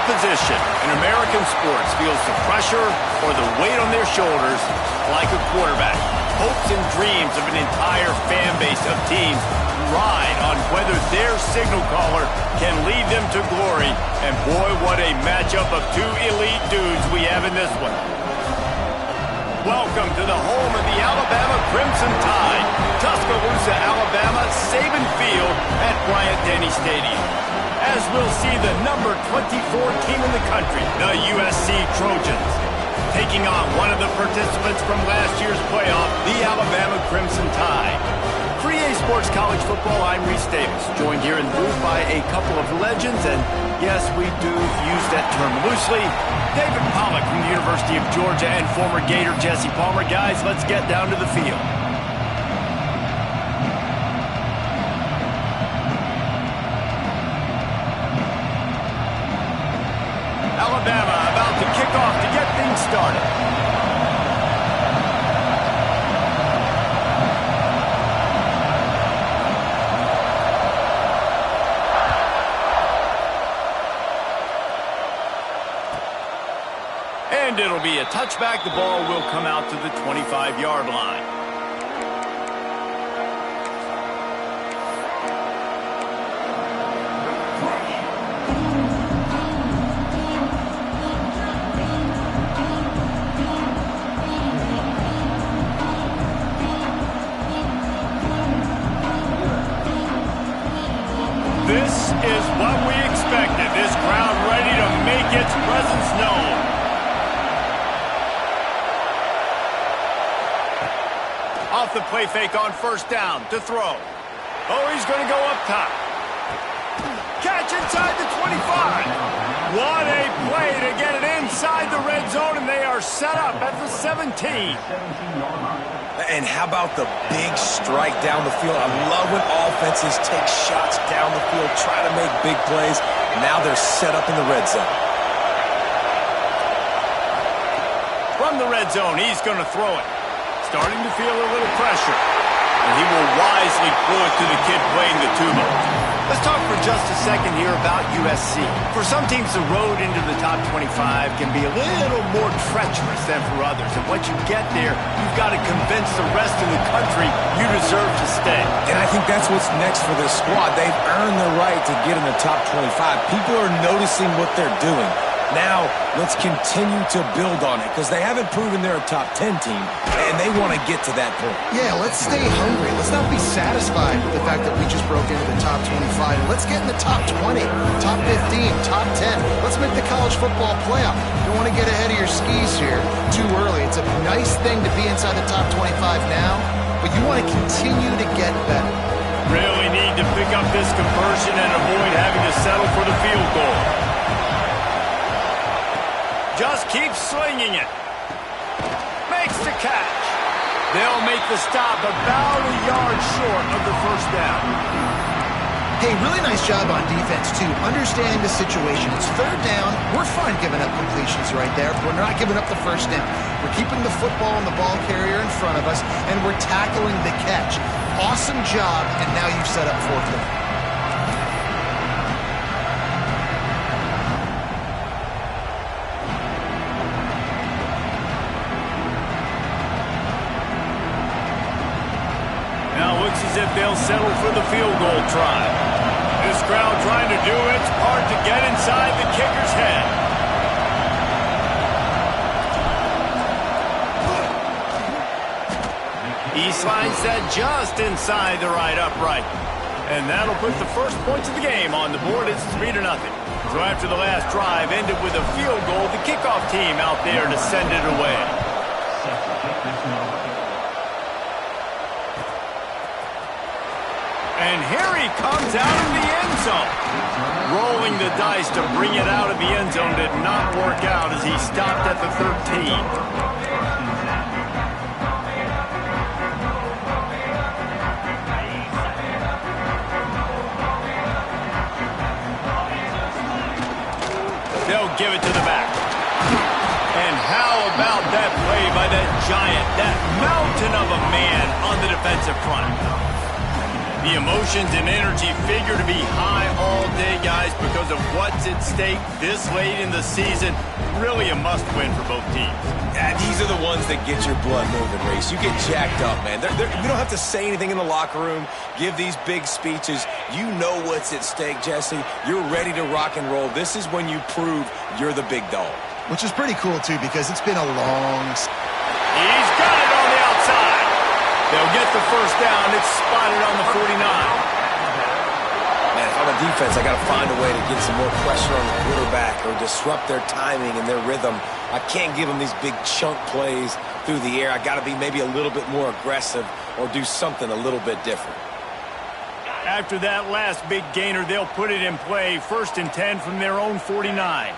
Position in American sports feels the pressure or the weight on their shoulders like a quarterback. Hopes and dreams of an entire fan base of teams ride on whether their signal caller can lead them to glory. And boy, what a matchup of two elite dudes we have in this one. Welcome to the home of the Alabama Crimson Tide, Tuscaloosa, Alabama, Saban Field at Bryant-Denny Stadium. As we'll see the number 24 team in the country, the USC Trojans, taking on one of the participants from last year's playoff, the Alabama Crimson Tide. For EA Sports College Football, I'm Reese Davis, joined here in the booth by a couple of legends, and yes, we do use that term loosely. David Pollack from the University of Georgia and former Gator Jesse Palmer. Guys, let's get down to the field. Alabama about to kick off to get things started. And it'll be a touchback. The ball will come out to the 25-yard line. This is what we expected. This crowd ready to make its presence known. Off the play fake on first down to throw. Oh, he's going to go up top. Catch inside the 25. What a play to get it inside the red zone, and they are set up at the 17. And how about the big strike down the field? I love when offenses take shots down the field, try to make big plays, and now they're set up in the red zone. From the red zone, he's going to throw it. Starting to feel a little pressure. And he will wisely throw it to the kid playing the tuba. Let's talk for just a second here about USC. For some teams, the road into the top 25 can be a little more treacherous than for others. And once you get there, you've got to convince the rest of the country you deserve to stay. And I think that's what's next for this squad. They've earned the right to get in the top 25. People are noticing what they're doing. Now, let's continue to build on it because they haven't proven they're a top 10 team, and they want to get to that point. Yeah, let's stay hungry. Let's not be satisfied with the fact that we just broke into the top 25. Let's get in the top 20, top 15, top 10. Let's make the college football playoff. You don't want to get ahead of your skis here too early. It's a nice thing to be inside the top 25 now, but you want to continue to get better. Really need to pick up this conversion and avoid having to settle for the field goal. Just keep slinging it. Makes the catch. They'll make the stop about a yard short of the first down. Hey, really nice job on defense, too. Understanding the situation. It's third down. We're fine giving up completions right there. We're not giving up the first down. We're keeping the football and the ball carrier in front of us, and we're tackling the catch. Awesome job, and now you've set up fourth down. Now looks as if they'll settle for the field goal try. This crowd trying to do its part to get inside the kicker's head. He slides that just inside the right upright. And that'll put the first points of the game on the board. It's 3-0. So after the last drive ended with a field goal, the kickoff team out there to send it away. And here he comes out of the end zone. Rolling the dice to bring it out of the end zone did not work out as he stopped at the 13. They'll give it to the back. And how about that play by that giant, that mountain of a man on the defensive front? The emotions and energy figure to be high all day, guys, because of what's at stake this late in the season. Really a must-win for both teams. Yeah, these are the ones that get your blood moving, Reese. You get jacked up, man. You don't have to say anything in the locker room, give these big speeches. You know what's at stake, Jesse. You're ready to rock and roll. This is when you prove you're the big dog. Which is pretty cool, too, because it's been a long... He's got it on the outside. They'll get the first down. It's spotted on the 49. Man, if I'm a defense, I got to find a way to get some more pressure on the quarterback or disrupt their timing and their rhythm. I can't give them these big chunk plays through the air. I got to be maybe a little bit more aggressive or do something a little bit different. After that last big gainer, they'll put it in play. 1st and 10 from their own 49.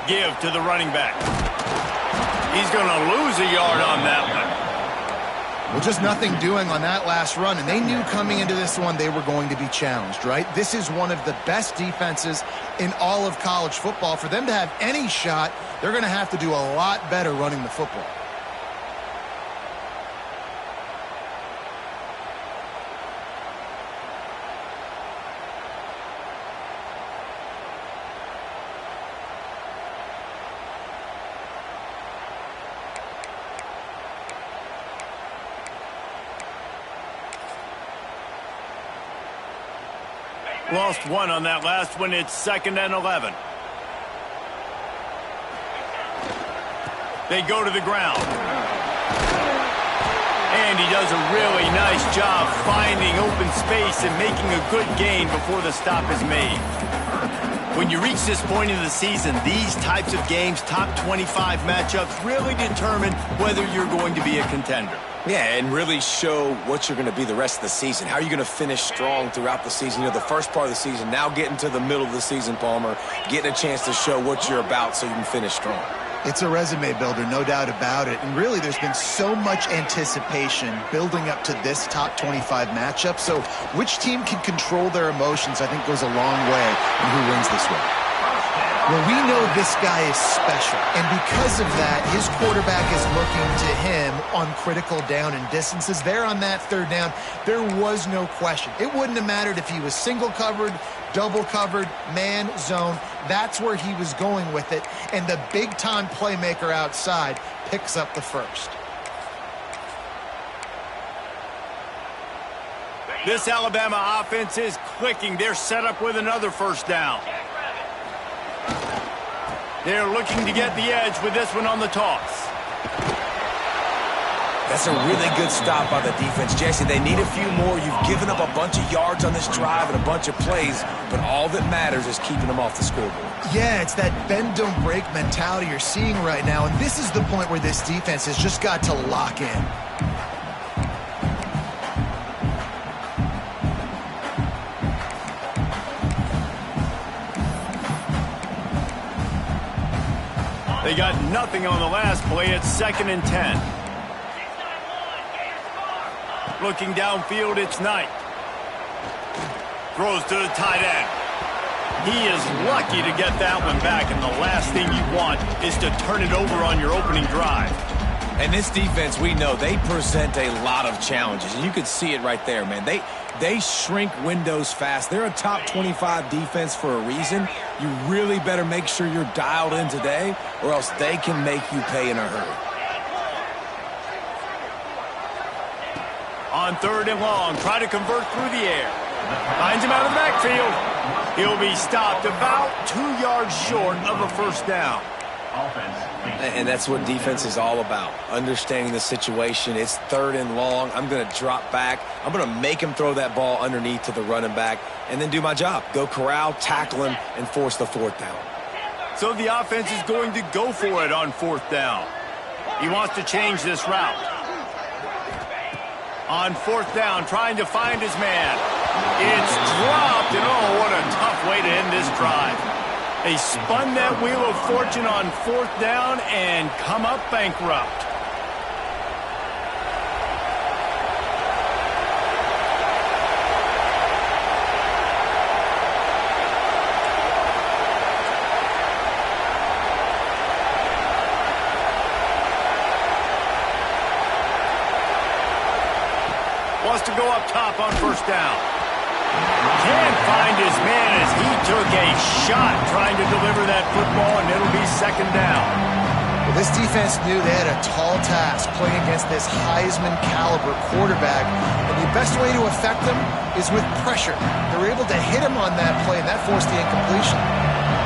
Give to the running back. He's going to lose a yard on that one. Well, just nothing doing on that last run, and they knew coming into this one they were going to be challenged, right? This is one of the best defenses in all of college football. For them to have any shot, they're going to have to do a lot better running the football. Lost one on that last one. It's 2nd and 11. They go to the ground. And he does a really nice job finding open space and making a good gain before the stop is made. When you reach this point in the season, these types of games, top 25 matchups, really determine whether you're going to be a contender. Yeah, and really show what you're going to be the rest of the season. How are you going to finish strong throughout the season? You know, the first part of the season, now getting to the middle of the season, Palmer, getting a chance to show what you're about so you can finish strong. It's a resume builder, no doubt about it. And really, there's been so much anticipation building up to this top 25 matchup. So which team can control their emotions, I think, goes a long way in who wins this one. Well, we know this guy is special, and because of that, his quarterback is looking to him on critical down and distances. There on that 3rd down, there was no question. It wouldn't have mattered if he was single covered, double covered, man, zone. That's where he was going with it, and the big-time playmaker outside picks up the first. This Alabama offense is clicking. They're set up with another first down. They're looking to get the edge with this one on the toss. That's a really good stop by the defense, Jesse. They need a few more. You've given up a bunch of yards on this drive and a bunch of plays, but all that matters is keeping them off the scoreboard. Yeah, it's that bend, don't break mentality you're seeing right now, and this is the point where this defense has just got to lock in. They got nothing on the last play. It's 2nd and 10. Looking downfield, it's Knight. Throws to the tight end. He is lucky to get that one back, and the last thing you want is to turn it over on your opening drive. And this defense, we know, they present a lot of challenges. And you can see it right there, man. They shrink windows fast. They're a top 25 defense for a reason. You really better make sure you're dialed in today, or else they can make you pay in a hurry. On 3rd and long, try to convert through the air. Finds him out of the backfield. He'll be stopped about 2 yards short of a first down. And that's what defense is all about, understanding the situation. It's 3rd and long. I'm going to drop back. I'm going to make him throw that ball underneath to the running back and then do my job. Go corral, tackle him, and force the 4th down. So the offense is going to go for it on 4th down. He wants to change this route. On 4th down, trying to find his man. It's dropped, and oh, what a tough way to end this drive. They spun that wheel of fortune on 4th down and come up bankrupt. Wants to go up top on 1st down. Can't find his man as he took a shot trying to deliver that football, and it'll be 2nd down. Well, this defense knew they had a tall task playing against this Heisman caliber quarterback, and the best way to affect them is with pressure. They were able to hit him on that play, and that forced the incompletion.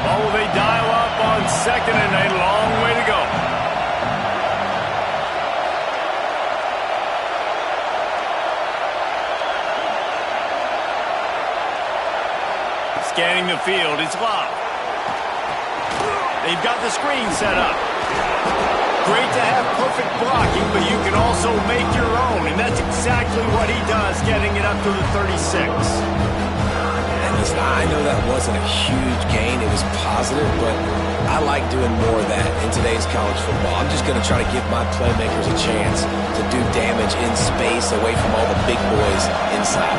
Oh, will they dial up on 2nd and a long way to go? Scanning the field, it's Love. They've got the screen set up. Great to have perfect blocking, but you can also make your own, and that's exactly what he does, getting it up to the 36. And listen, I know that wasn't a huge gain. It was positive, but I like doing more of that in today's college football. I'm just going to try to give my playmakers a chance to do damage in space away from all the big boys inside.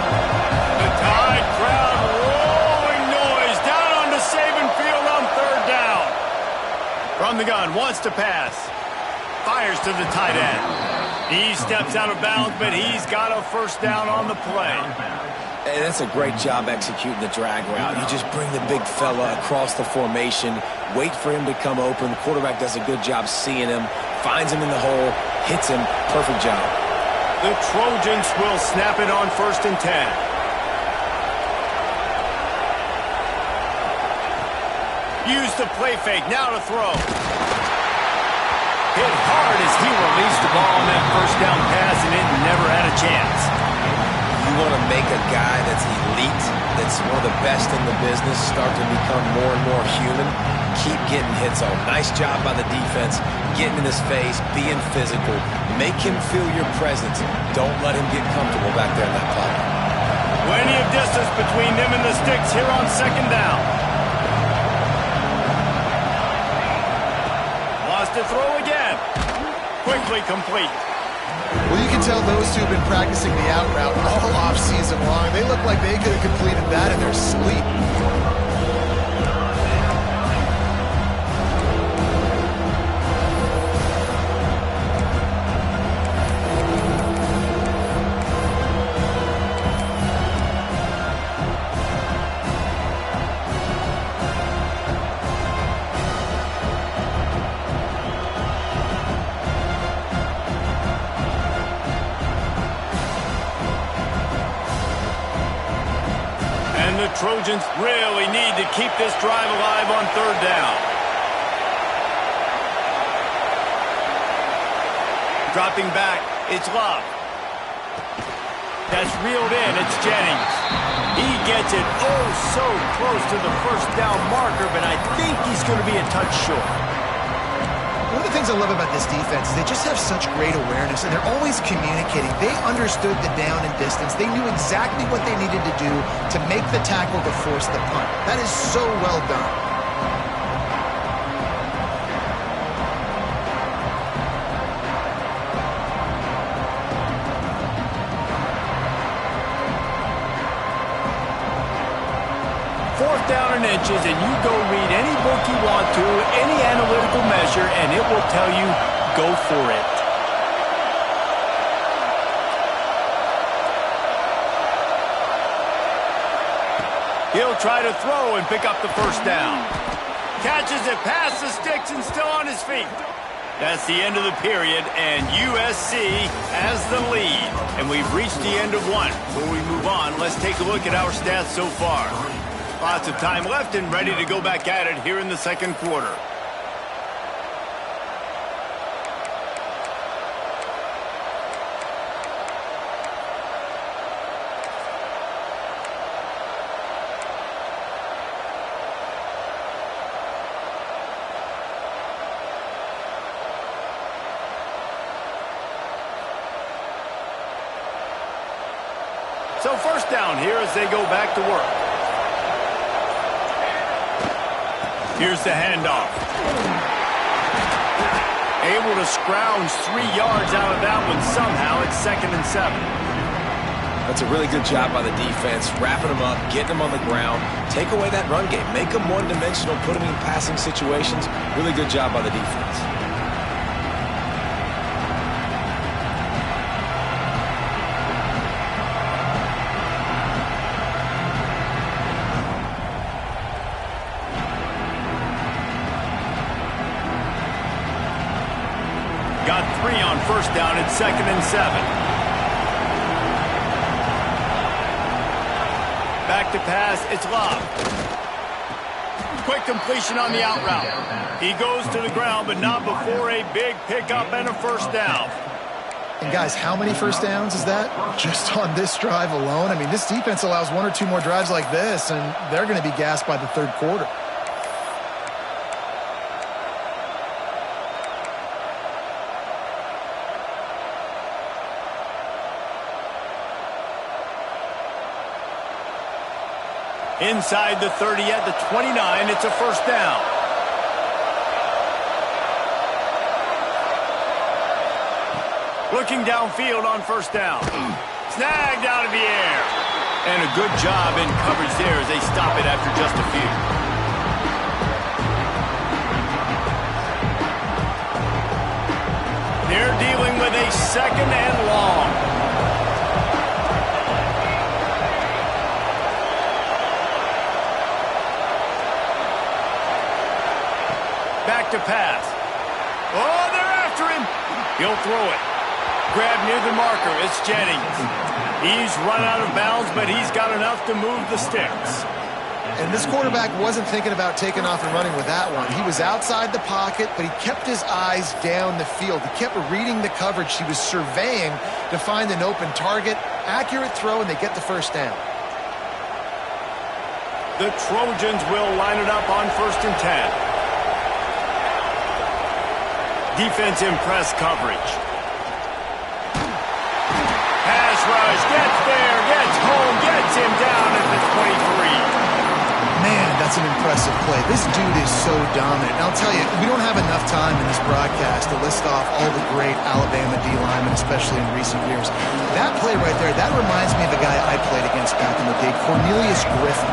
The Tide crowd rolling noise down on the Saban field on 3rd down. From the gun, wants to pass. Fires to the tight end. He steps out of bounds, but he's got a 1st down on the play. And that's a great job executing the drag route. You just bring the big fella across the formation, wait for him to come open. The quarterback does a good job seeing him, finds him in the hole, hits him. Perfect job. The Trojans will snap it on 1st and 10. Use the play fake, now to throw. Hit hard as he released the ball on that 1st down pass, and it never had a chance. You want to make a guy that's elite, that's one of the best in the business, start to become more and more human. Keep getting hits on. Nice job by the defense, getting in his face, being physical. Make him feel your presence. Don't let him get comfortable back there in that pocket. Plenty of distance between them and the sticks here on 2nd down. To throw again. Quickly complete. Well, you can tell those two have been practicing the out route all off-season long. They look like they could have completed that in their sleep. The Trojans really need to keep this drive alive on 3rd down. Dropping back, it's Love. That's reeled in, it's Jennings. He gets it oh so close to the 1st down marker, but I think he's going to be a touch short. One of the things I love about this defense is they just have such great awareness, and they're always communicating. They understood the down and distance. They knew exactly what they needed to do to make the tackle to force the punt. That is so well done. trenches, and you go read any book you want to, any analytical measure, and it will tell you, go for it. He'll try to throw and pick up the first down. Catches it past the sticks and still on his feet. That's the end of the period, and USC has the lead. And we've reached the end of one. Before we move on, let's take a look at our stats so far. Lots of time left and ready to go back at it here in the second quarter. So first down here as they go back to work. Here's the handoff. Able to scrounge 3 yards out of that one somehow. It's 2nd and 7. That's a really good job by the defense, wrapping them up, getting them on the ground, take away that run game, make them one-dimensional, put them in passing situations. Really good job by the defense. Got 3 on first down at 2nd and 7. Back to pass, it's Love. Quick completion on the out route. He goes to the ground, but not before a big pickup and a first down. And guys, how many first downs is that? Just on this drive alone? I mean, this defense allows 1 or 2 more drives like this, and they're going to be gassed by the third quarter. Inside the 30 at the 29, it's a first down. Looking downfield on first down. Snagged out of the air. And a good job in coverage there as they stop it after just a few. They're dealing with a 2nd and long. Back to pass. Oh, they're after him. He'll throw it. Grab near the marker. It's Jennings. He's run out of bounds, but he's got enough to move the sticks. And this quarterback wasn't thinking about taking off and running with that one. He was outside the pocket, but he kept his eyes down the field. He kept reading the coverage. He was surveying to find an open target. Accurate throw, and they get the first down. The Trojans will line it up on 1st and 10. Defense in press coverage. Pass rush, gets there, gets home, gets him down at the 23. Man, that's an impressive play. This dude is so dominant. And I'll tell you, we don't have enough time in this broadcast to list off all the great Alabama D-linemen, especially in recent years. That play right there, that reminds me of a guy I played against back in the day, Cornelius Griffin,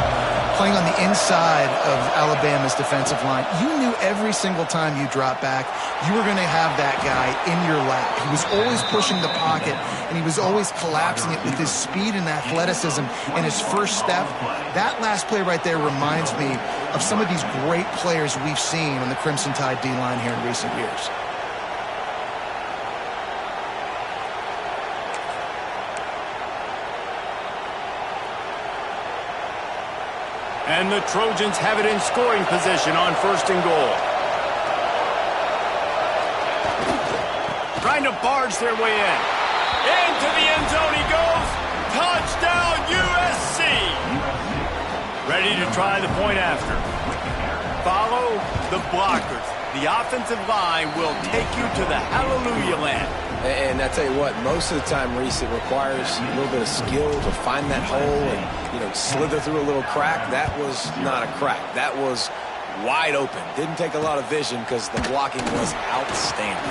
playing on the inside of Alabama's defensive line. You knew every single time you dropped back, you were going to have that guy in your lap. He was always pushing the pocket, and he was always collapsing it with his speed and athleticism and his first step. That last play right there reminds me of some of these great players we've seen on the Crimson Tide D-line here in recent years. And the Trojans have it in scoring position on 1st and goal. Trying to barge their way in. Into the end zone he goes. Touchdown USC. Ready to try the point after. Follow the blockers. The offensive line will take you to the hallelujah land. And I tell you what, most of the time, Reese, it requires a little bit of skill to find that hole and, slither through a little crack. That was not a crack. That was wide open. Didn't take a lot of vision because the blocking was outstanding.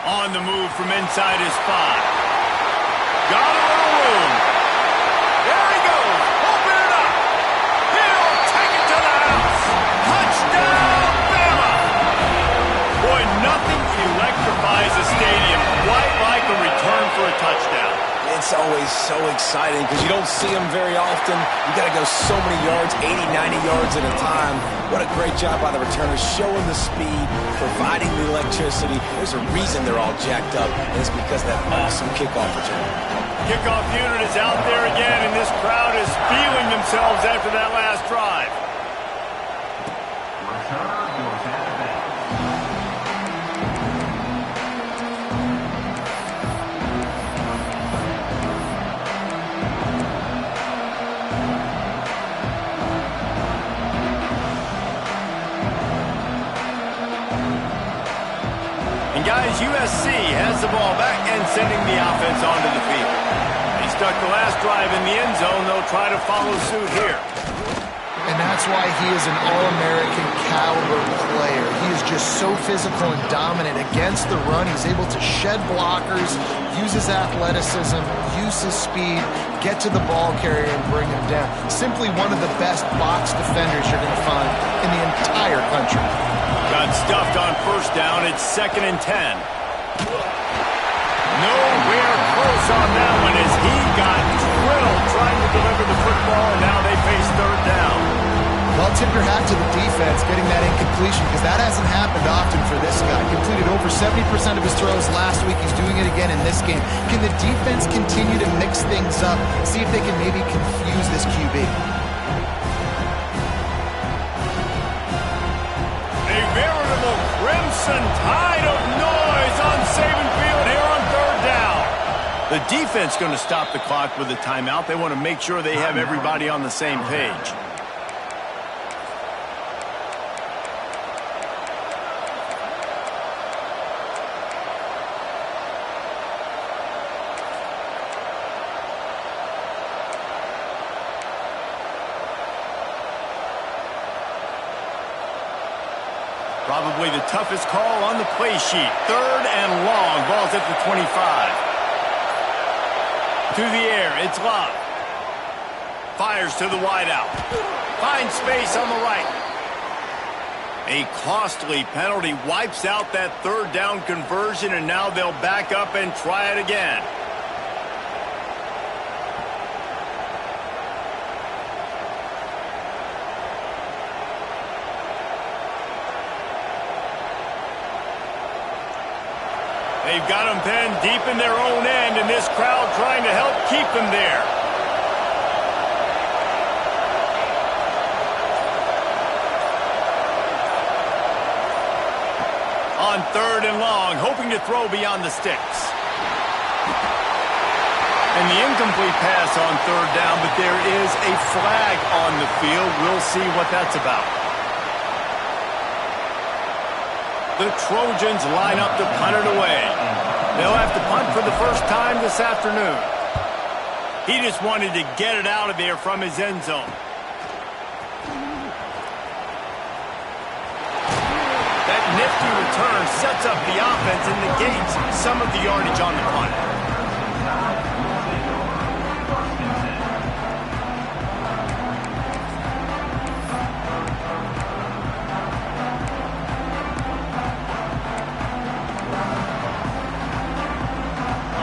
On the move from inside his 5. Got a little room. There he goes. Open it up. He'll take it to the house. it's always so exciting because you don't see them very often. You got to go so many yards, 80, 90 yards at a time. What a great job by the returners, showing the speed, providing the electricity. There's a reason they're all jacked up, and it's because of that awesome kickoff return. Kickoff unit is out there again, and this crowd is feeling themselves after that last drive. And guys, USC has the ball back and sending the offense onto the field. They stuck the last drive in the end zone. They'll try to follow suit here. And that's why he is an All-American caliber player. He is just so physical and dominant against the run. He's able to shed blockers, use his athleticism, use his speed, get to the ball carrier and bring him down. Simply one of the best box defenders you're going to find in the entire country. Got stuffed on first down. It's 2nd and 10. Nowhere close on that one as he got drilled trying to deliver the football, and now they face 3rd down. Well, tip your hat to the defense getting that incompletion because that hasn't happened often for this guy. Completed over 70% of his throws last week. He's doing it again in this game. Can the defense continue to mix things up, see if they can maybe confuse this QB? A veritable crimson tide of noise on Saban Field here on 3rd down. The defense going to stop the clock with a timeout. They want to make sure they have everybody on the same page. Probably the toughest call on the play sheet. 3rd and long. Ball's at the 25. To the air. It's Love. Fires to the wideout. Finds space on the right. A costly penalty wipes out that 3rd down conversion, and now they'll back up and try it again. They've got them pinned deep in their own end, and this crowd trying to help keep them there. On 3rd and long, hoping to throw beyond the sticks. And the incomplete pass on 3rd down, but there is a flag on the field. We'll see what that's about. The Trojans line up to punt it away. They'll have to punt for the first time this afternoon. He just wanted to get it out of there from his end zone. That nifty return sets up the offense and negates some of the yardage on the punt.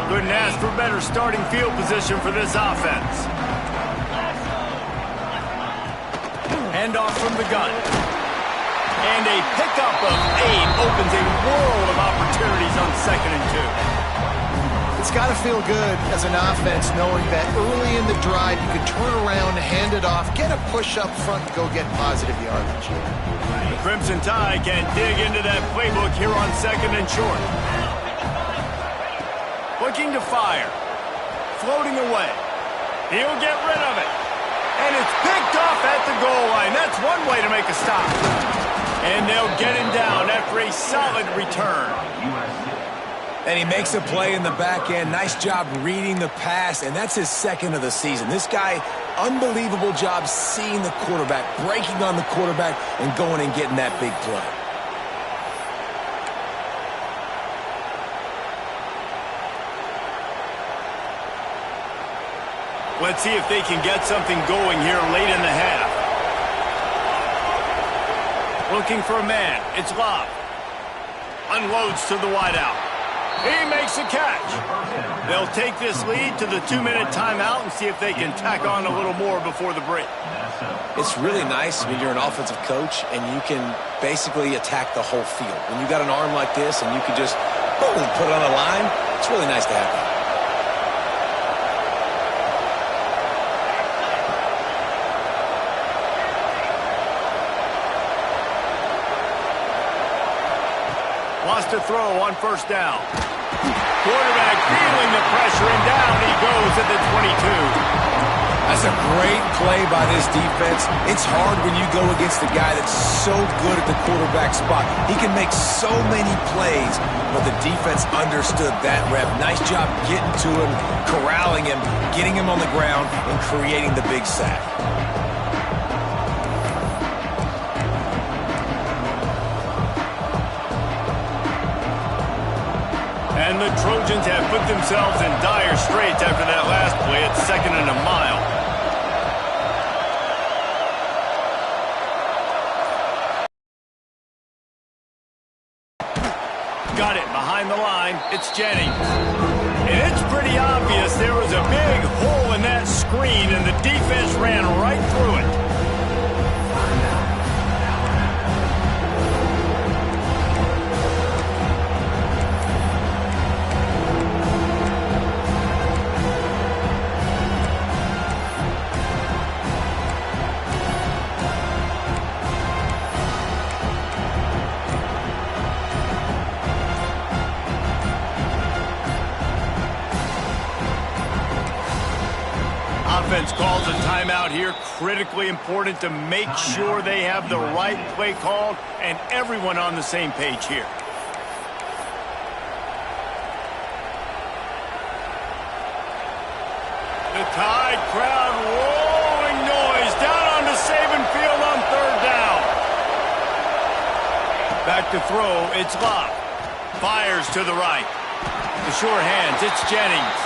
Couldn't ask for better starting field position for this offense. Handoff from the gun. And a pickup of 8 opens a world of opportunities on 2nd and 2. It's got to feel good as an offense knowing that early in the drive you can turn around, hand it off, get a push up front, and go get positive yardage. The Crimson Tide can dig into that playbook here on 2nd and short. Looking to fire. Floating away. He'll get rid of it. And it's picked off at the goal line. That's one way to make a stop. And they'll get him down after a solid return. And he makes a play in the back end. Nice job reading the pass, and that's his 2nd of the season. This guy, unbelievable job seeing the quarterback, breaking on the quarterback, and going and getting that big play. Let's see if they can get something going here late in the half. Looking for a man. It's Love. Unloads to the wideout. He makes a catch. They'll take this lead to the 2-minute timeout and see if they can tack on a little more before the break. It's really nice when you're an offensive coach and you can basically attack the whole field. When you got an arm like this and you can just, boom, put it on a line, it's really nice to have that. Wants to throw on first down. Quarterback feeling the pressure, and down he goes at the 22. That's a great play by this defense. It's hard when you go against a guy that's so good at the quarterback spot. He can make so many plays, but the defense understood that rep. Nice job getting to him, corralling him, getting him on the ground, and creating the big sack. And the Trojans have put themselves in dire straits after that last play at 2nd and a mile. Got it behind the line. It's Jennings. And it's pretty obvious there was a big hole in that screen, and the defense ran right through it. Offense calls a timeout here. Critically important to make sure they have the right play called and everyone on the same page here. The Tide crowd rolling noise down onto Saban Field on 3rd down. Back to throw. It's Locke. Fires to the right. The sure hands. It's Jennings.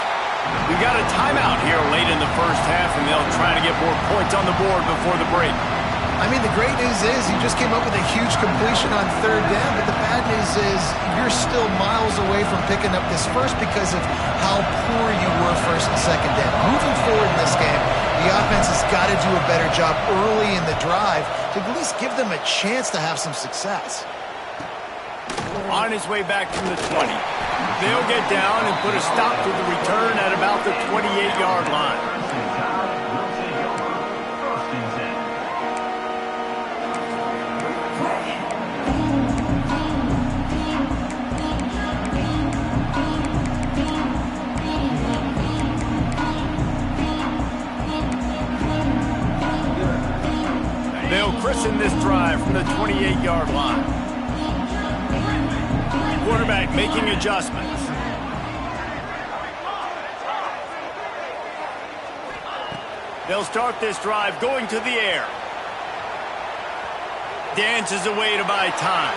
We got a timeout here late in the first half, and they'll try to get more points on the board before the break. I mean, the great news is you just came up with a huge completion on 3rd down, but the bad news is you're still miles away from picking up this first because of how poor you were 1st and 2nd down. Moving forward in this game, the offense has got to do a better job early in the drive to at least give them a chance to have some success. On his way back from the 20. They'll get down and put a stop to the return at about the 28-yard line. They'll christen this drive from the 28-yard line. Quarterback making adjustments. They'll start this drive going to the air. Dances away to buy time.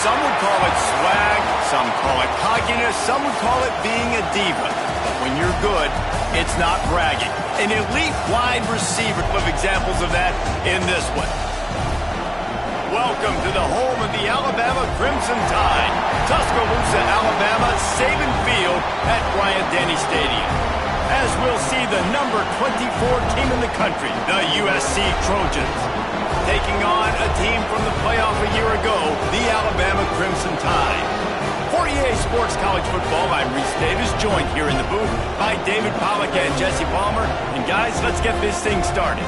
Some would call it swag, some call it cockiness, some would call it being a diva. But when you're good, it's not bragging. An elite wide receiver of examples of that in this one. Welcome to the home of the Alabama Crimson Tide. Tuscaloosa, Alabama, Saban Field at Bryant-Denny Stadium. As we'll see the number 24 team in the country, the USC Trojans, taking on a team from the playoff a year ago, the Alabama Crimson Tide. For EA Sports College Football, I'm Reese Davis, joined here in the booth by David Pollack and Jesse Palmer. And guys, let's get this thing started.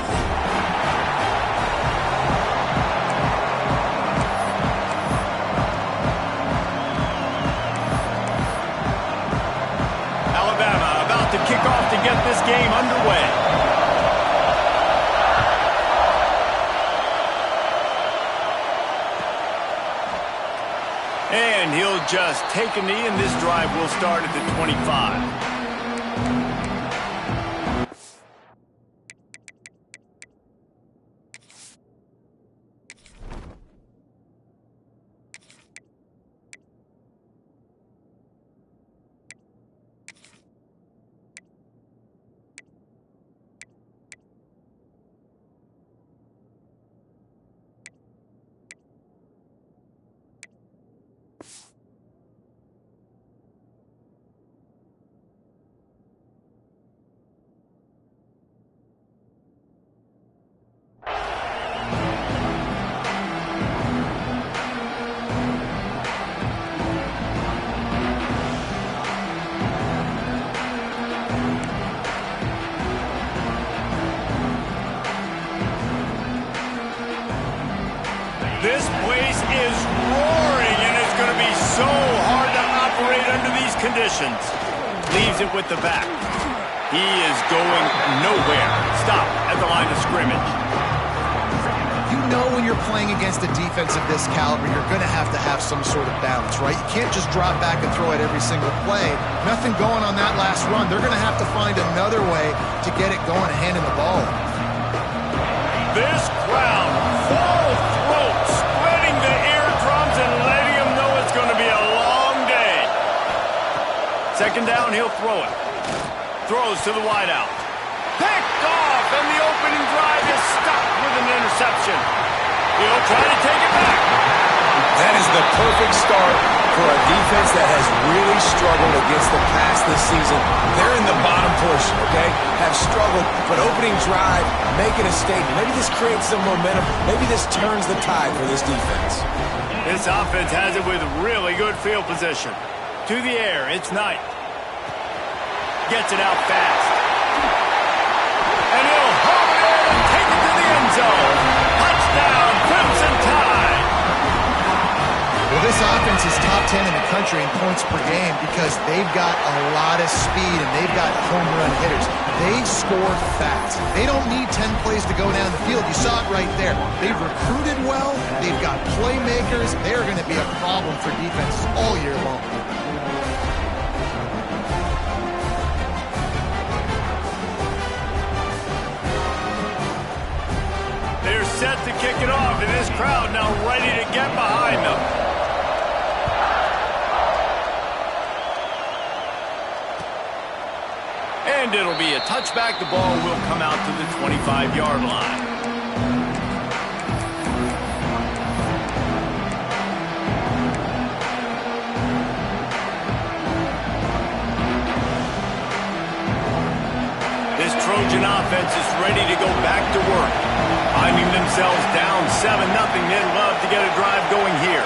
Alabama about to kick off to get this game underway. And he'll just take a knee, and this drive will start at the 25. This place is roaring, and it's going to be so hard to operate under these conditions. Leaves it with the back. He is going nowhere. Stop at the line of scrimmage. You know when you're playing against a defense of this caliber, you're going to have some sort of balance, right? You can't just drop back and throw it every single play. Nothing going on that last run. They're going to have to find another way to get it going and handing the ball. This crowd, full throat, spreading the eardrums and letting them know it's going to be a long day. Second down, he'll throw it. Throws to the wideout. Picked off, and the opening drive is stopped with an interception. He'll try to take it back. That is the perfect start for a defense that has really struggled against the pass this season. They're in the bottom portion, okay? Have struggled, but opening drive, making a statement. Maybe this creates some momentum. Maybe this turns the tide for this defense. This offense has it with really good field position. To the air, it's Knight. Gets it out fast. And he'll haul it in and take it to the end zone. Touchdown, Crimson Tide. Well, this offense is top 10 in the country in points per game because they've got a lot of speed and they've got home run hitters. They score fast. They don't need 10 plays to go down the field. You saw it right there. They've recruited well. They've got playmakers. They're going to be a problem for defenses all year long. They're set to kick it off, and this crowd now ready to get behind them. And it'll be a touchback. The ball will come out to the 25-yard line. This Trojan offense is ready to go back to work. Finding themselves down 7-0, they'd love to get a drive going here.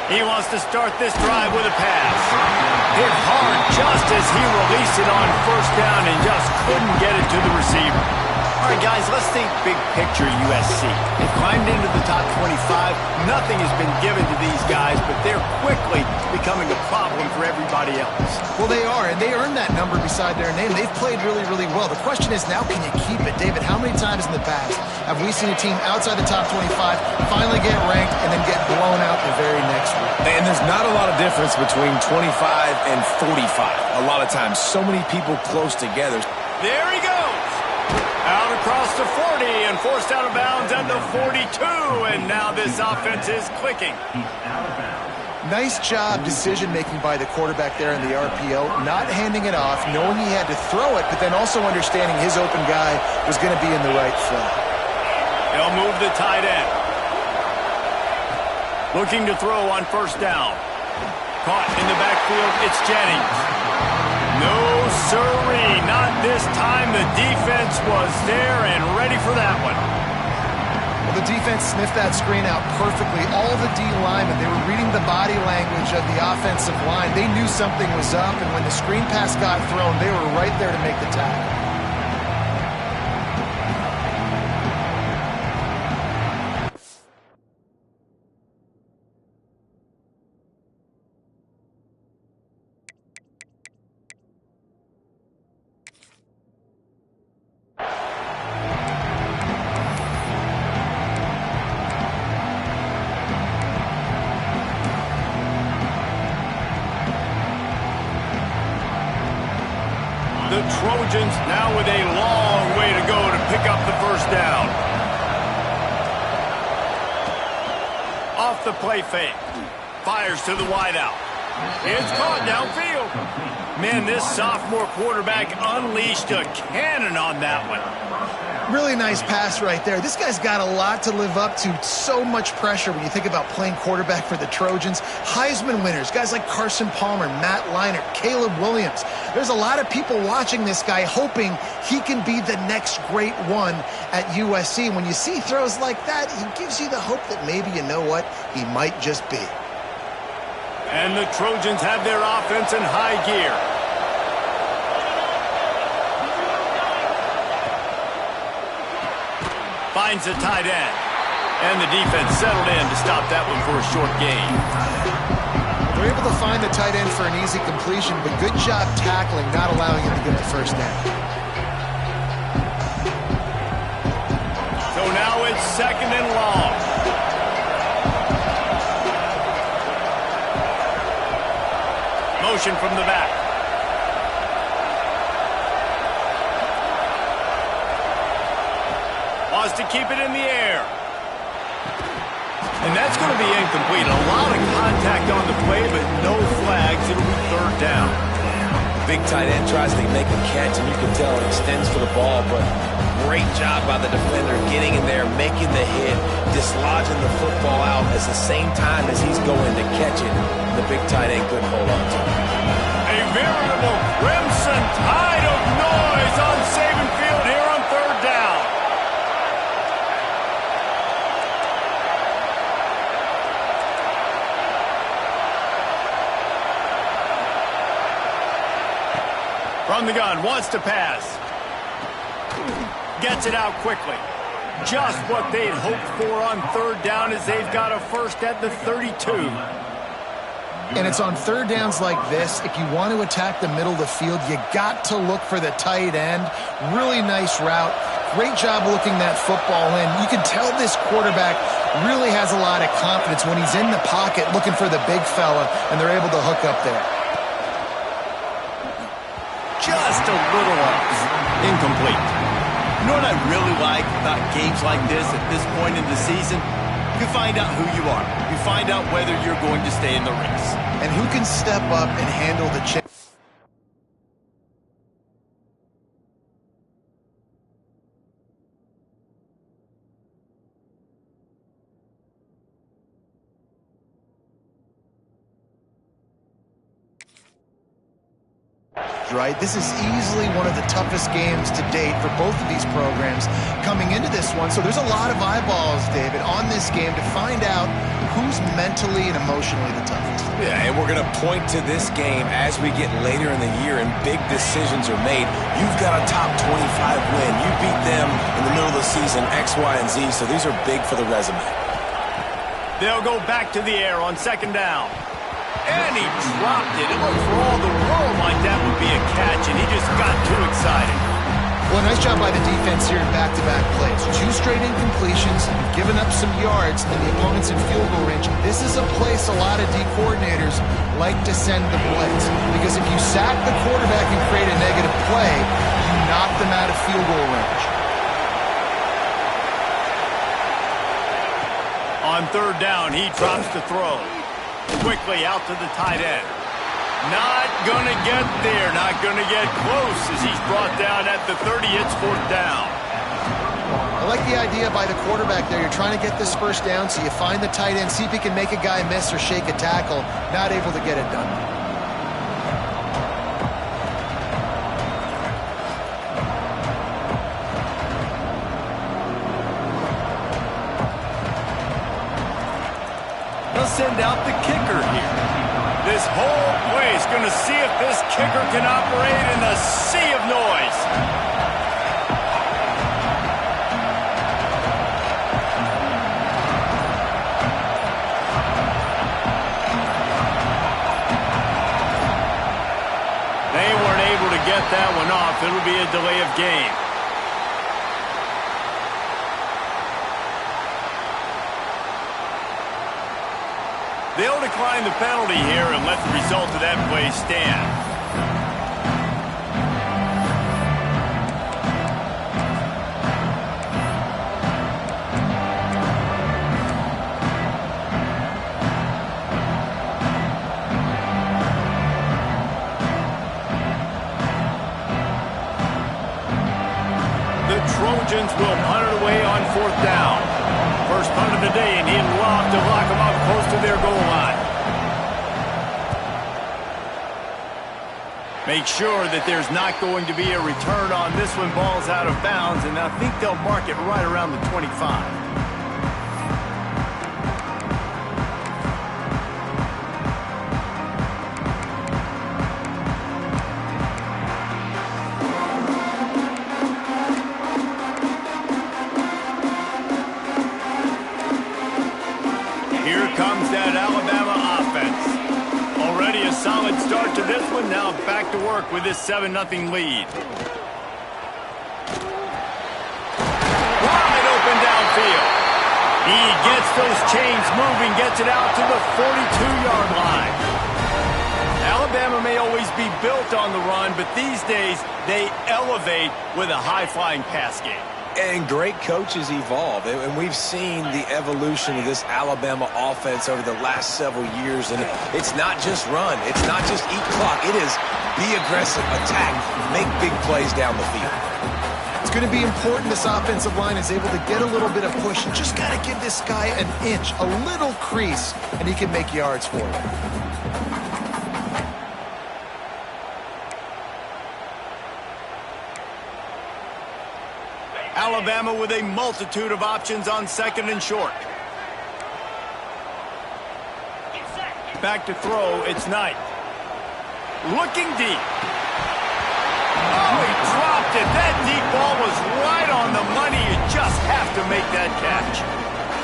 He wants to start this drive with a pass. Hit hard just as he released it on first down and just couldn't get it to the receiver. All right, guys, let's think big picture USC. They've climbed into the top 25. Nothing has been given to these guys, but they're quickly becoming a problem for everybody else. Well, they are, and they earned that number beside their name. They've played really, really well. The question is now, can you keep it? David, how many times in the past have we seen a team outside the top 25 finally get ranked and then get blown out the very next week? And there's not a lot of difference between 25 and 45. A lot of times, so many people close together. There he goes. Out across the 40 and forced out of bounds at the 42. And now this offense is clicking. Nice job decision-making by the quarterback there in the RPO, not handing it off, knowing he had to throw it, but then also understanding his open guy was going to be in the right flow. They'll move the tight end. Looking to throw on first down. Caught in the backfield, it's Jennings. No, sirree, not this time. The defense was there and ready for that one. Well, the defense sniffed that screen out perfectly. All the D linemen, they were reading the body language of the offensive line. They knew something was up, and when the screen pass got thrown, they were right there to make the tackle. The Trojans now with a long way to go to pick up the first down. Off the play fake. Fires to the wideout. It's caught downfield. Man, this sophomore quarterback unleashed a cannon on that one. Really nice pass right there. This guy's got a lot to live up to. So much pressure when you think about playing quarterback for the Trojans. Heisman winners, guys like Carson Palmer, Matt Leinart, Caleb Williams. There's a lot of people watching this guy hoping he can be the next great one at USC. When you see throws like that, he gives you the hope that maybe, you know what, he might just be. And the Trojans have their offense in high gear. Finds the tight end. And the defense settled in to stop that one for a short gain. They're able to find the tight end for an easy completion, but good job tackling, not allowing him to get the first down. So now it's second and long. Motion from the back. Wants to keep it in the air. And that's going to be incomplete. A lot of contact on the play, but no flags. It'll be third down. Big tight end tries to make a catch, and you can tell it extends for the ball, but great job by the defender getting in there, making the hit, dislodging the football out at the same time as he's going to catch it. The big tight end couldn't hold on to it. A veritable crimson tide of noise on Saban Field here on third down. From the gun, wants to pass. Gets it out quickly. Just what they'd hoped for on third down as they've got a first at the 32. And it's on third downs like this, if you want to attack the middle of the field, you got to look for the tight end. Really nice route. Great job looking that football in. You can tell this quarterback really has a lot of confidence when he's in the pocket looking for the big fella, and they're able to hook up there. Just a little off. Incomplete. You know what I really like about games like this at this point in the season? You find out who you are. You find out whether you're going to stay in the race. And who can step up and handle the challenge. Right? This is easily one of the toughest games to date for both of these programs coming into this one. So there's a lot of eyeballs, David, on this game to find out who's mentally and emotionally the toughest. Yeah, and we're going to point to this game as we get later in the year and big decisions are made. You've got a top 25 win. You beat them in the middle of the season, X, Y, and Z, so these are big for the resume. They'll go back to the air on second down. And he dropped it. It looked for all the world like that would be a catch, and he just got too excited. Well, nice job by the defense here in back-to-back plays. 2 straight incompletions, giving up some yards, and the opponent's in field goal range. This is a place a lot of D coordinators like to send the blitz, because if you sack the quarterback and create a negative play, you knock them out of field goal range. On third down, he drops the throw. Quickly out to the tight end. Not going to get there. Not going to get close as he's brought down at the 30. It's fourth down. I like the idea by the quarterback there. You're trying to get this first down, so you find the tight end, see if he can make a guy miss or shake a tackle. Not able to get it done. They'll send out the kicker here. This whole play is going to see if this kicker can operate in the sea of noise. They weren't able to get that one off. It'll be a delay of game. They'll decline the penalty here and let the result of that play stand. The Trojans will punt it away on fourth down. First punt of the day, and he'll lock them up close to their goal line. Make sure that there's not going to be a return on this one. Ball's out of bounds, and I think they'll mark it right around the 25. Solid start to this one. Now back to work with this 7-0 lead. Wide open downfield. He gets those chains moving, gets it out to the 42-yard line. Alabama may always be built on the run, but these days they elevate with a high-flying pass game. And great coaches evolve, and we've seen the evolution of this Alabama offense over the last several years, and it's not just run, it's not just eat clock, it is be aggressive, attack, make big plays down the field. It's going to be important this offensive line is able to get a little bit of push, and just got to give this guy an inch, a little crease, and he can make yards for you. Alabama with a multitude of options on second and short. Back to throw, it's Knight. Looking deep. Oh, he dropped it. That deep ball was right on the money. You just have to make that catch.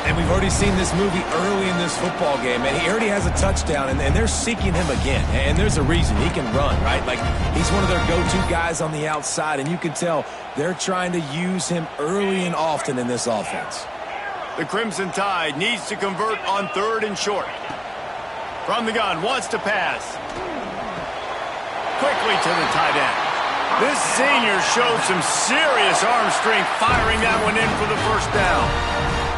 And we've already seen this movie early in this football game, and he already has a touchdown, and they're seeking him again. And there's a reason. He can run, right? Like, he's one of their go-to guys on the outside, and you can tell they're trying to use him early and often in this offense. The Crimson Tide needs to convert on third and short. From the gun, wants to pass. Quickly to the tight end. This senior showed some serious arm strength firing that one in for the first down.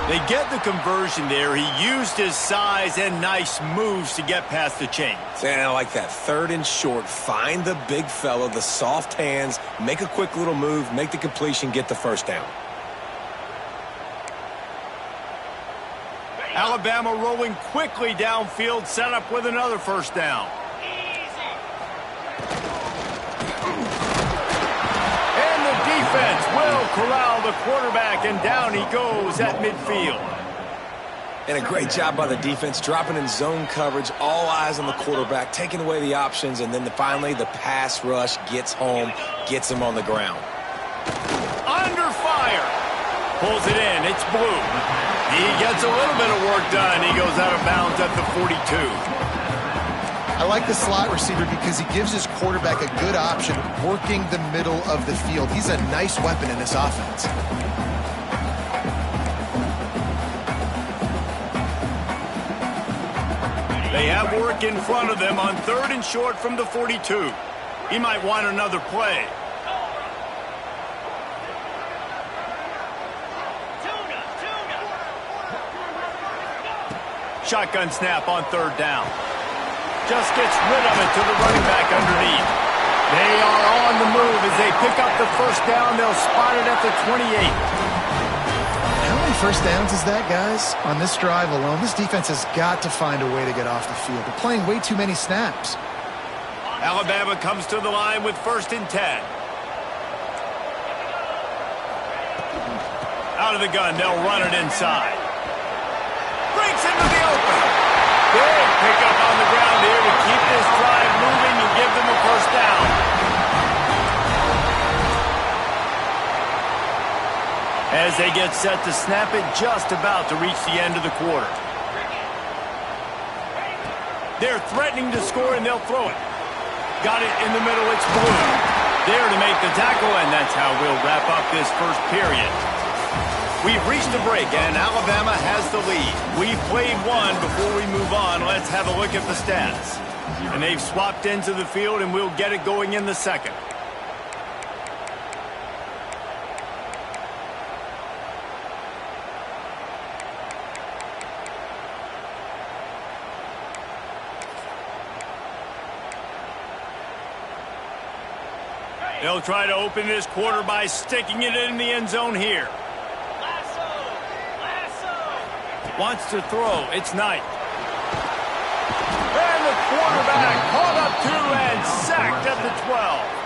They get the conversion there. He used his size and nice moves to get past the chains. And I like that. Third and short. Find the big fella, the soft hands, make a quick little move, make the completion, get the first down. Alabama rolling quickly downfield, set up with another first down. And the defense will corral the quarterback, and down he goes at midfield. And a great job by the defense, dropping in zone coverage, all eyes on the quarterback, taking away the options, and then finally the pass rush gets home, gets him on the ground. Under fire. Pulls it in. It's Blue. He gets a little bit of work done. He goes out of bounds at the 42. I like the slot receiver because he gives his quarterback a good option working the middle of the field. He's a nice weapon in this offense. They have work in front of them on third and short from the 42. He might want another play. Shotgun snap on third down. Just gets rid of it to the running back underneath. They are on the move as they pick up the first down. They'll spot it at the 28. How many first downs is that, guys? On this drive alone, this defense has got to find a way to get off the field. They're playing way too many snaps. Alabama comes to the line with 1st and 10. Out of the gun, they'll run it inside. Breaks into the open. Big pickup on the ground here to keep this drive moving and give them a first down. As they get set to snap it, just about to reach the end of the quarter. They're threatening to score, and they'll throw it. Got it in the middle, it's Blue. There to make the tackle, and that's how we'll wrap up this first period. We've reached a break, and Alabama has the lead. We've played one. Before we move on, let's have a look at the stats. And they've swapped into the field, and we'll get it going in the second. They'll try to open this quarter by sticking it in the end zone here. Wants to throw. It's Knight. And the quarterback caught up 2 and sacked at the 12.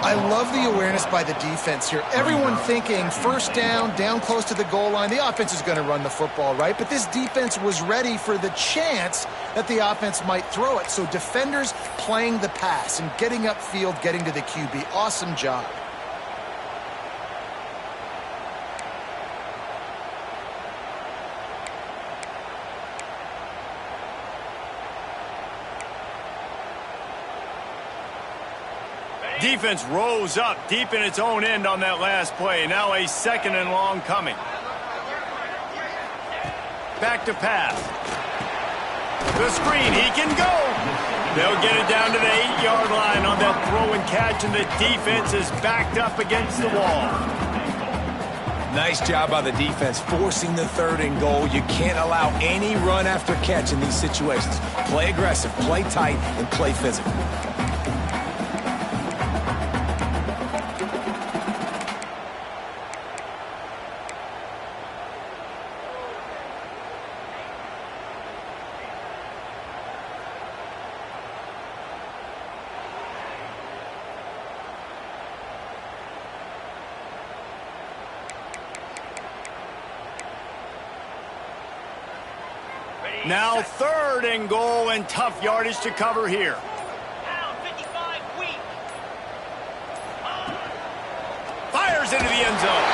I love the awareness by the defense here. Everyone thinking first down, down close to the goal line. The offense is going to run the football, right? But this defense was ready for the chance that the offense might throw it. So defenders playing the pass and getting upfield, getting to the QB. Awesome job. Defense rose up deep in its own end on that last play. Now a 2nd and long coming. Back to pass. The screen, he can go. They'll get it down to the 8-yard line on that throw and catch, and the defense is backed up against the wall. Nice job by the defense forcing the 3rd and goal. You can't allow any run after catch in these situations. Play aggressive, play tight, and play physical. Now 3rd and goal, and tough yardage to cover here. Fires into the end zone.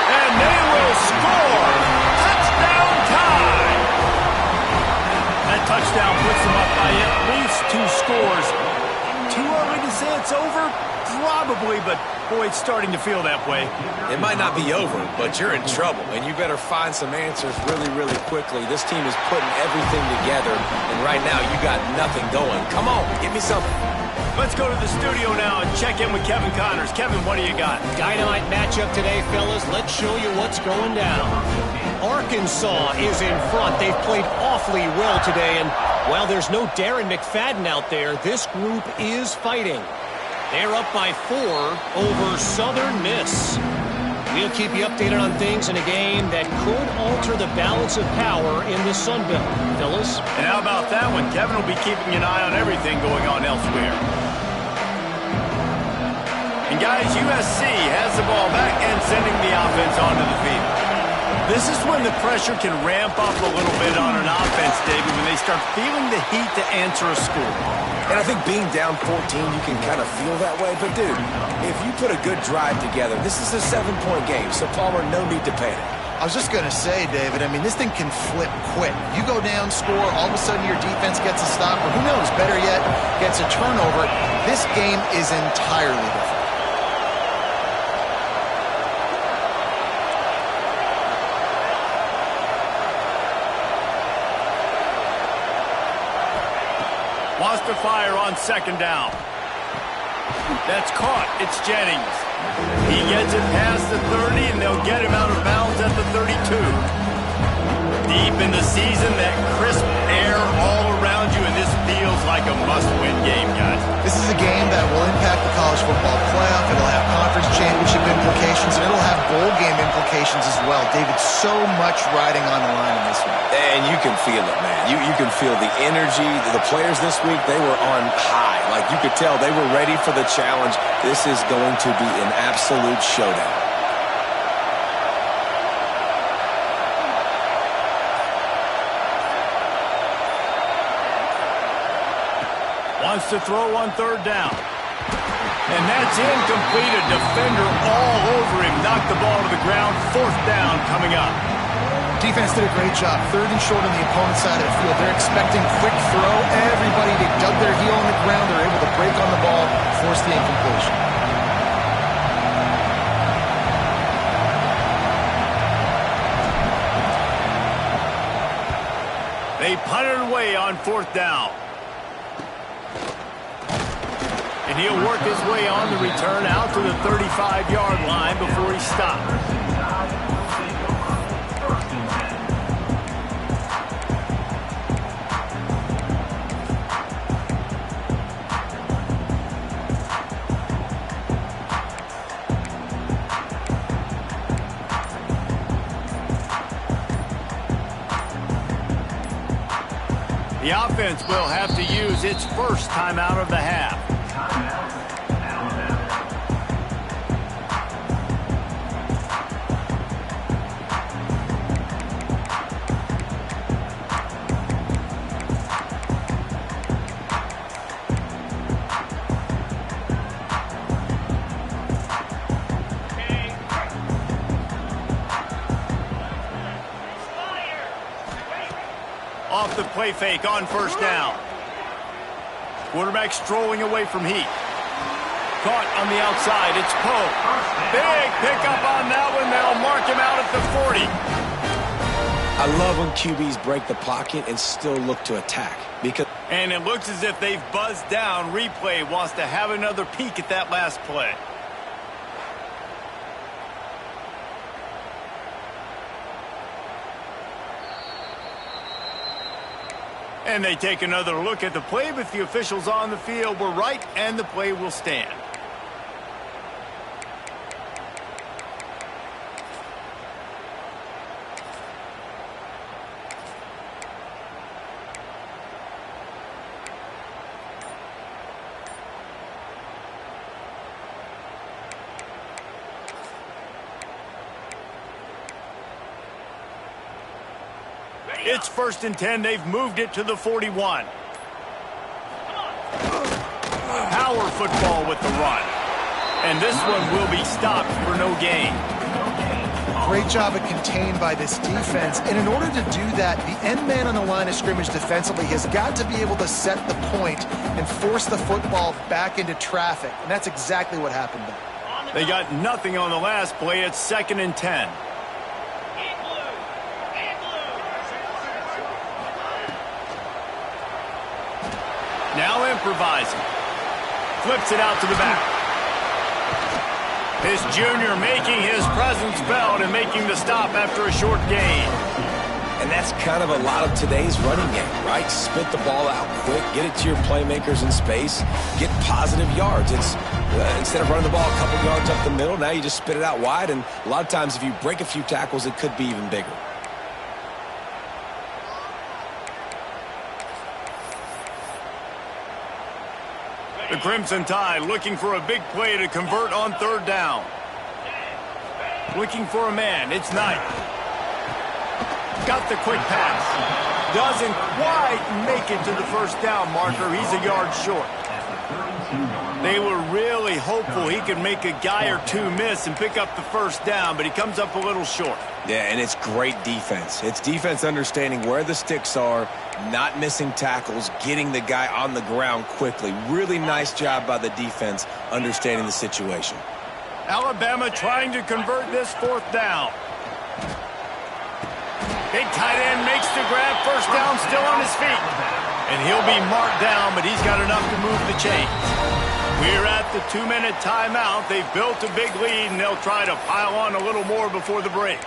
And they will score. Touchdown tie. That touchdown puts them up by at least 2 scores. Too early to say it's over? Probably, but boy, it's starting to feel that way. It might not be over, but you're in trouble, and you better find some answers really, really quickly. This team is putting everything together, and right now you got nothing going. Come on, give me something. Let's go to the studio now and check in with Kevin Connors. Kevin, what do you got? Dynamite matchup today, fellas. Let's show you what's going down. Arkansas is in front. They've played awfully well today, and while there's no Darren McFadden out there, this group is fighting. They're up by 4 over Southern Miss. We'll keep you updated on things in a game that could alter the balance of power in the Sun Belt. Fellas? And how about that one? Kevin will be keeping an eye on everything going on elsewhere. And guys, USC has the ball back and sending the offense onto the field. This is when the pressure can ramp up a little bit on an offense, David, when they start feeling the heat to answer a score. And I think being down 14, you can kind of feel that way. But, dude, if you put a good drive together, this is a 7-point game, so, Palmer, no need to panic. I was just going to say, David, I mean, this thing can flip quick. You go down, score, all of a sudden your defense gets a stop, or who knows, better yet, gets a turnover. This game is entirely different. Wants to fire on 2nd down. That's caught. It's Jennings. He gets it past the 30, and they'll get him out of bounds at the 32. Deep in the season, that crisp air all around you, and this feels like a must-win game, guys. This is a game that will impact the college football playoff. It'll have conference championship implications, and it'll have bowl game implications as well. David, so much riding on the line in this one. And you can feel it, man. You can feel the energy. The players this week, they were on high. Like, you could tell they were ready for the challenge. This is going to be an absolute showdown. Wants to throw on third down. And that's incomplete. A defender all over him. Knocked the ball to the ground. Fourth down coming up. Defense did a great job. Third and short on the opponent's side of the field. They're expecting quick throw. Everybody, they dug their heel on the ground. They're able to break on the ball, force the incompletion. They punted away on fourth down. And he'll work his way on the return out to the 35-yard line before he stops. The offense will have to use its first timeout of the half. Off the play fake on first down. Quarterback strolling away from heat. Caught on the outside. It's Poe. Big pickup on that one. They'll mark him out at the 40. I love when QBs break the pocket and still look to attack. And it looks as if they've buzzed down. Replay wants to have another peek at that last play. And they take another look at the play, but the officials on the field were right, and the play will stand. It's 1st and 10. They've moved it to the 41. Power football with the run. And this one will be stopped for no gain. Great job at contained by this defense. And in order to do that, the end man on the line of scrimmage defensively has got to be able to set the point and force the football back into traffic. And that's exactly what happened there. They got nothing on the last play. It's 2nd and 10. Now improvising. Flips it out to the back. This junior making his presence felt and making the stop after a short gain. And that's kind of a lot of today's running game, right? Spit the ball out quick, get it to your playmakers in space, get positive yards. It's instead of running the ball a couple yards up the middle, now you just spit it out wide, and a lot of times if you break a few tackles, it could be even bigger. The Crimson Tide looking for a big play to convert on third down. Looking for a man. It's Knight. Got the quick pass. Doesn't quite make it to the first down marker. He's a yard short. They were really hopeful he could make a guy or two miss and pick up the first down, but he comes up a little short. Yeah, and it's great defense. It's defense understanding where the sticks are, not missing tackles, getting the guy on the ground quickly. Really nice job by the defense understanding the situation. Alabama trying to convert this fourth down. Big tight end makes the grab. First down, still on his feet. And he'll be marked down, but he's got enough to move the chains. We're at the 2-minute timeout. They've built a big lead, and they'll try to pile on a little more before the break.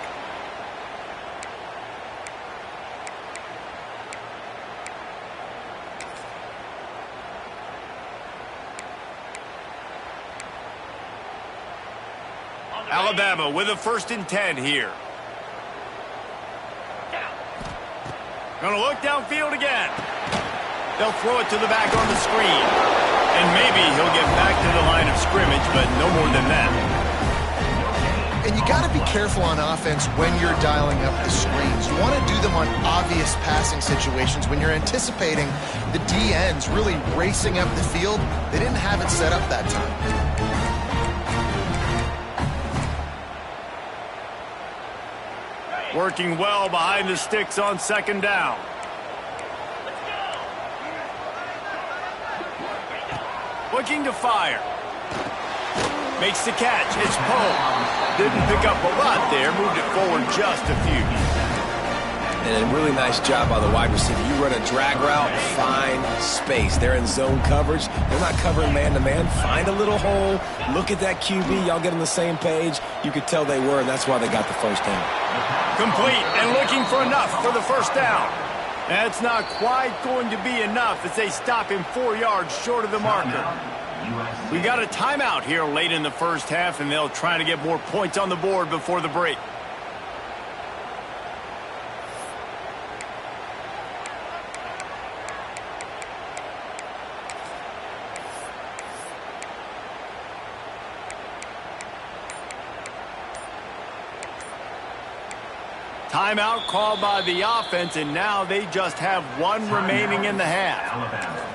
Alabama with a 1st and 10 here. Gonna look downfield again. They'll throw it to the back on the screen. And maybe he'll get back to the line of scrimmage, but no more than that. And you got to be careful on offense when you're dialing up the screens. You want to do them on obvious passing situations. When you're anticipating the D ends really racing up the field, they didn't have it set up that time. Working well behind the sticks on 2nd down. Looking to fire. Makes the catch. It's Poe. Didn't pick up a lot there. Moved it forward just a few. And a really nice job by the wide receiver. You run a drag route, find space. They're in zone coverage. They're not covering man-to-man. Find a little hole. Look at that QB. Y'all get on the same page. You could tell they were, and that's why they got the 1st down. Complete and looking for enough for the 1st down. That's not quite going to be enough as they stop him 4 yards short of the marker. We got a timeout here late in the 1st half, and they'll try to get more points on the board before the break. Timeout called by the offense, and now they just have 1 remaining in the half.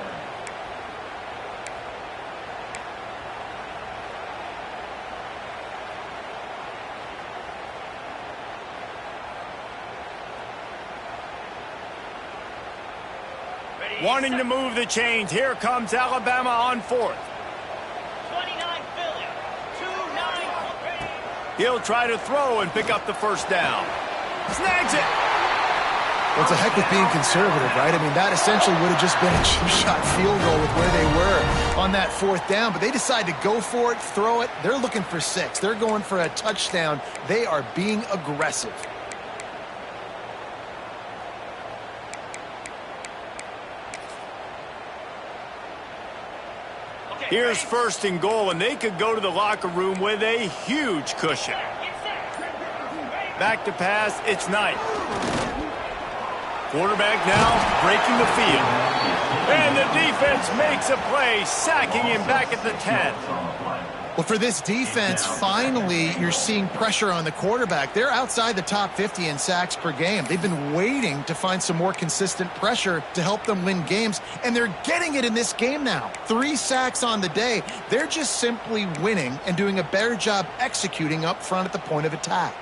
Wanting to move the chains. Here comes Alabama on 4th. 29 Philly. 2-9. He'll try to throw and pick up the 1st down. Snags it. Well, it's a heck with being conservative, right? I mean, that essentially would have just been a chip-shot field goal with where they were on that 4th down. But they decide to go for it, throw it. They're looking for 6. They're going for a touchdown. They are being aggressive. Here's 1st and goal, and they could go to the locker room with a huge cushion. Back to pass, it's Knight. Quarterback now breaking the field. And the defense makes a play, sacking him back at the 10. Well, for this defense, finally, you're seeing pressure on the quarterback. They're outside the top 50 in sacks per game. They've been waiting to find some more consistent pressure to help them win games, and they're getting it in this game now. 3 sacks on the day. They're just simply winning and doing a better job executing up front at the point of attack.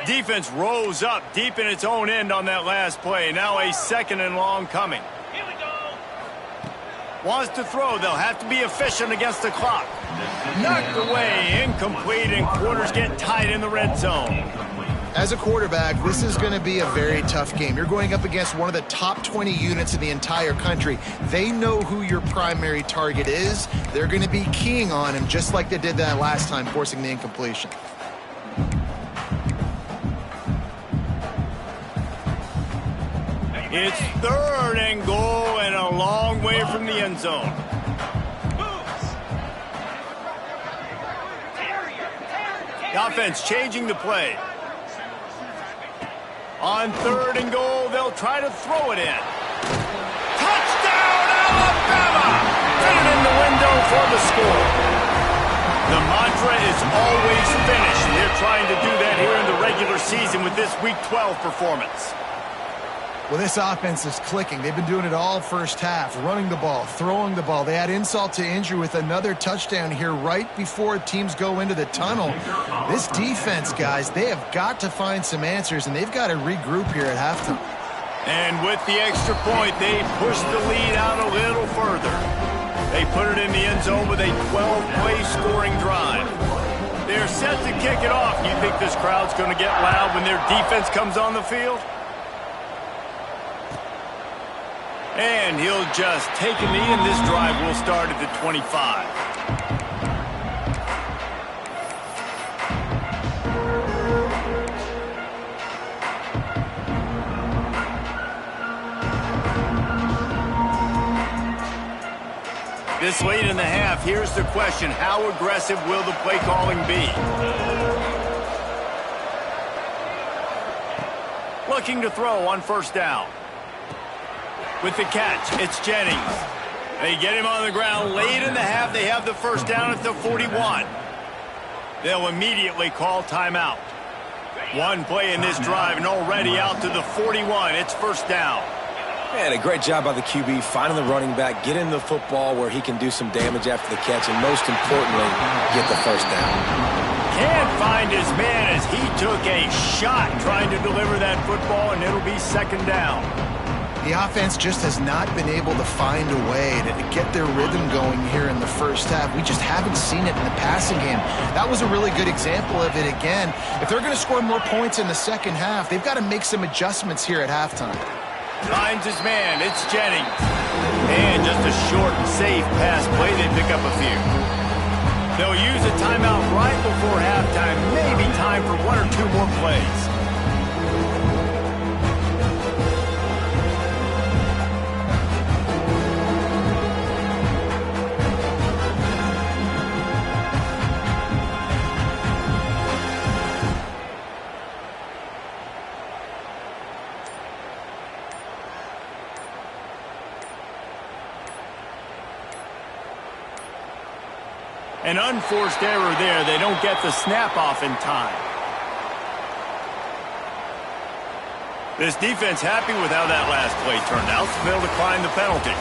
Defense rose up deep in its own end on that last play. Now a 2nd and long coming. Here we go. Wants to throw. They'll have to be efficient against the clock. Knocked away, incomplete, and quarters get tight in the red zone. As a quarterback, this is going to be a very tough game. You're going up against one of the top 20 units in the entire country. They know who your primary target is. They're going to be keying on him just like they did that last time, forcing the incompletion. It's 3rd and goal and a long way from the end zone. The offense changing the play. On 3rd and goal, they'll try to throw it in. Touchdown, Alabama! Put it in the window for the score. The mantra is always finish. They're trying to do that here in the regular season with this Week 12 performance. Well, this offense is clicking. They've been doing it all 1st half, running the ball, throwing the ball. They add insult to injury with another touchdown here right before teams go into the tunnel. This defense, guys, they have got to find some answers, and they've got to regroup here at halftime. And with the extra point, they push the lead out a little further. They put it in the end zone with a 12-play scoring drive. They're set to kick it off. You think this crowd's going to get loud when their defense comes on the field? And he'll just take a knee, and this drive will start at the 25. This late in the half, here's the question. How aggressive will the play calling be? Looking to throw on first down. With the catch, it's Jennings. They get him on the ground late in the half. They have the first down at the 41. They'll immediately call timeout. One play in this drive and already out to the 41. It's first down. Man, a great job by the QB finding the running back, getting the football where he can do some damage after the catch, and most importantly, get the first down. Can't find his man as he took a shot trying to deliver that football, and it'll be second down. The offense just has not been able to find a way to get their rhythm going here in the first half. We just haven't seen it in the passing game. That was a really good example of it again. If they're going to score more points in the second half, they've got to make some adjustments here at halftime. Finds his man. It's Jennings. And just a short, safe pass play. They pick up a few. They'll use a timeout right before halftime. Maybe time for one or two more plays. An unforced error there. They don't get the snap off in time. This defense happy with how that last play turned out, so they'll decline the penalty.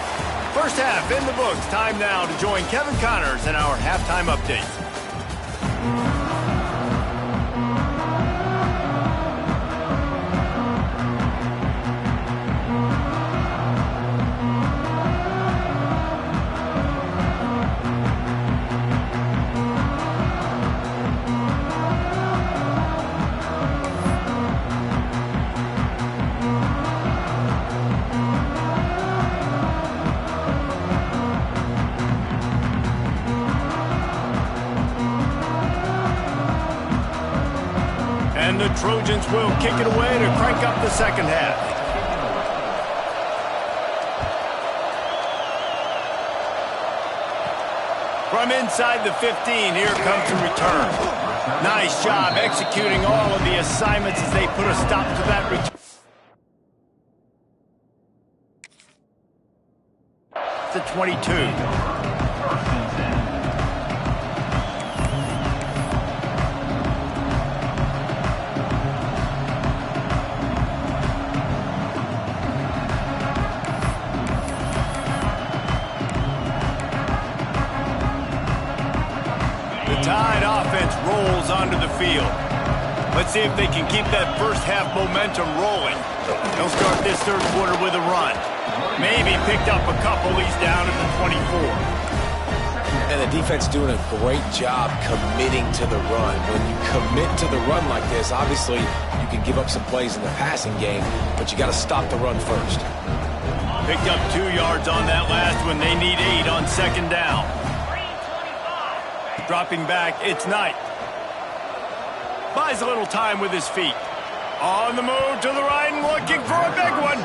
First half in the books. Time now to join Kevin Connors in our halftime update. And the Trojans will kick it away to crank up the second half. From inside the 15, here comes a return. Nice job executing all of the assignments as they put a stop to that return. To 22. Tide offense rolls onto the field. Let's see if they can keep that first half momentum rolling. They'll start this third quarter with a run. Maybe picked up a couple. He's down at the 24. And the defense doing a great job committing to the run. When you commit to the run like this, obviously you can give up some plays in the passing game, but you got to stop the run first. Picked up 2 yards on that last one. They need 8 on second down. Dropping back, it's Knight. Buys a little time with his feet. On the move to the right and looking for a big one.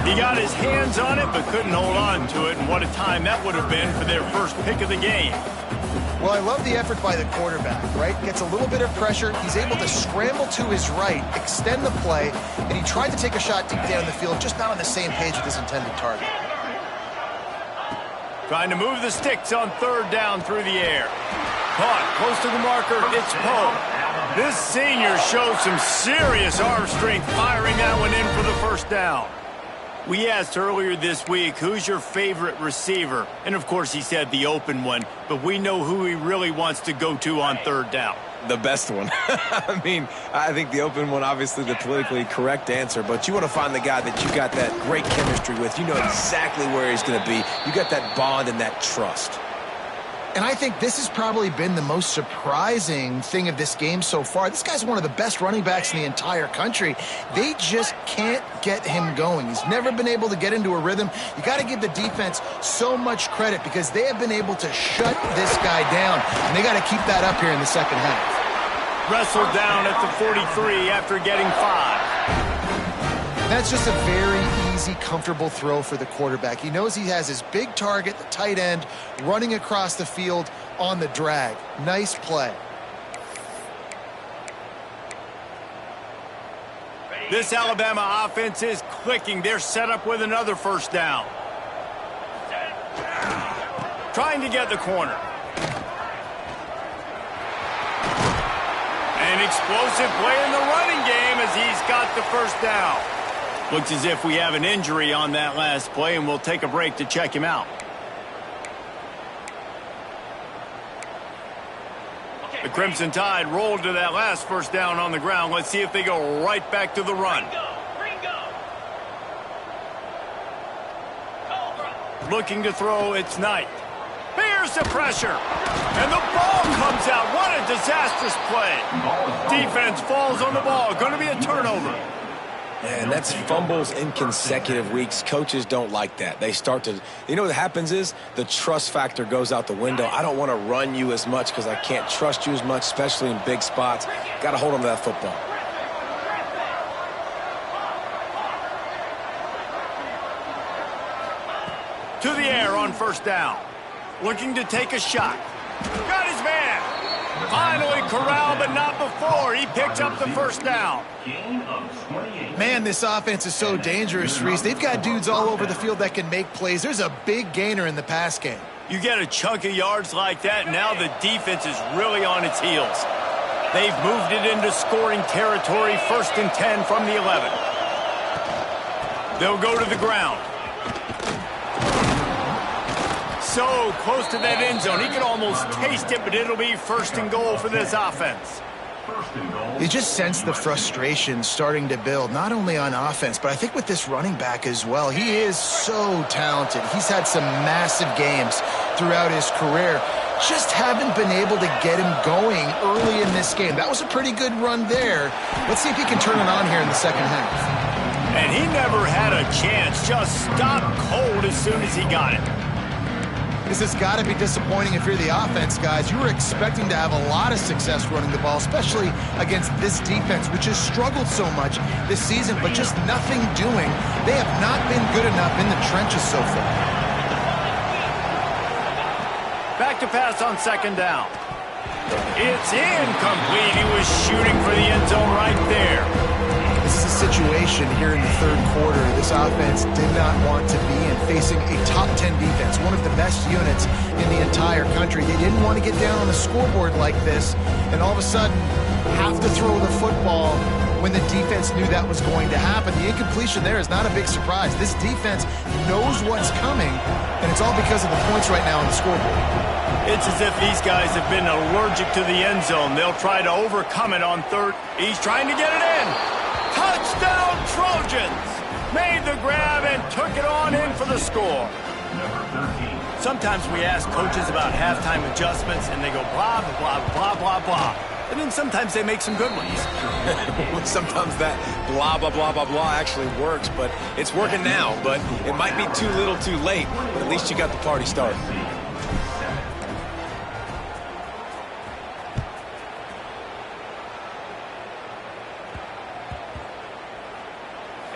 He got his hands on it but couldn't hold on to it, and what a time that would have been for their first pick of the game. Well, I love the effort by the quarterback, right? Gets a little bit of pressure. He's able to scramble to his right, extend the play, and he tried to take a shot deep down the field, just not on the same page with his intended target. Trying to move the sticks on third down through the air. Caught close to the marker. It's Poe. This senior shows some serious arm strength firing that one in for the first down. We asked earlier this week, who's your favorite receiver? And, of course, he said the open one, but we know who he really wants to go to on third down. The best one. I mean, I think the open one, obviously the politically correct answer, but you want to find the guy that you got that great chemistry with. You know exactly where he's going to be. You got that bond and that trust. And I think this has probably been the most surprising thing of this game so far. This guy's one of the best running backs in the entire country. They just can't get him going. He's never been able to get into a rhythm. You got to give the defense so much credit because they have been able to shut this guy down. And they got to keep that up here in the second half. Wrestled down at the 43 after getting 5. That's just a very easy easy, comfortable throw for the quarterback. He knows he has his big target, the tight end, running across the field on the drag. Nice play. This Alabama offense is clicking. They're set up with another first down. Trying to get the corner. An explosive play in the running game as he's got the first down. Looks as if we have an injury on that last play, and we'll take a break to check him out. The Crimson Tide rolled to that last first down on the ground. Let's see if they go right back to the run. Looking to throw, it's Knight. Here's the pressure. And the ball comes out. What a disastrous play. Defense falls on the ball. Going to be a turnover. And that's fumbles in consecutive weeks. Coaches don't like that. They start to, you know what happens is the trust factor goes out the window. I don't want to run you as much because I can't trust you as much, especially in big spots. Got to hold on to that football. To the air on first down. Looking to take a shot. Got his man. Finally corralled, but not before. He picked up the first down. Man, this offense is so dangerous, Reese. They've got dudes all over the field that can make plays. There's a big gainer in the pass game. You get a chunk of yards like that, and now the defense is really on its heels. They've moved it into scoring territory, 1st and 10 from the 11. They'll go to the ground. So close to that end zone. He could almost taste it, but it'll be 1st and goal for this offense. You just sense the frustration starting to build, not only on offense, but I think with this running back as well. He is so talented. He's had some massive games throughout his career. Just haven't been able to get him going early in this game. That was a pretty good run there. Let's see if he can turn it on here in the second half. And he never had a chance. Just stopped cold as soon as he got it. This has got to be disappointing if you're the offense, guys. You were expecting to have a lot of success running the ball, especially against this defense, which has struggled so much this season, but just nothing doing. They have not been good enough in the trenches so far. Back to pass on second down. It's incomplete. He was shooting for the end zone right there. This is a situation here in the third quarter this offense did not want to be in, facing a top 10 defense, one of the best units in the entire country. They didn't want to get down on the scoreboard like this and all of a sudden have to throw the football when the defense knew that was going to happen. The incompletion there is not a big surprise. This defense knows what's coming, and it's all because of the points right now on the scoreboard. It's as if these guys have been allergic to the end zone. They'll try to overcome it on third. He's trying to get it in. Touchdown Trojans! Made the grab and took it on in for the score. Sometimes we ask coaches about halftime adjustments and they go blah, blah, blah, blah, blah. And then sometimes they make some good ones. Sometimes that blah, blah, blah, blah, blah actually works, but it's working now. But it might be too little too late, but at least you got the party started.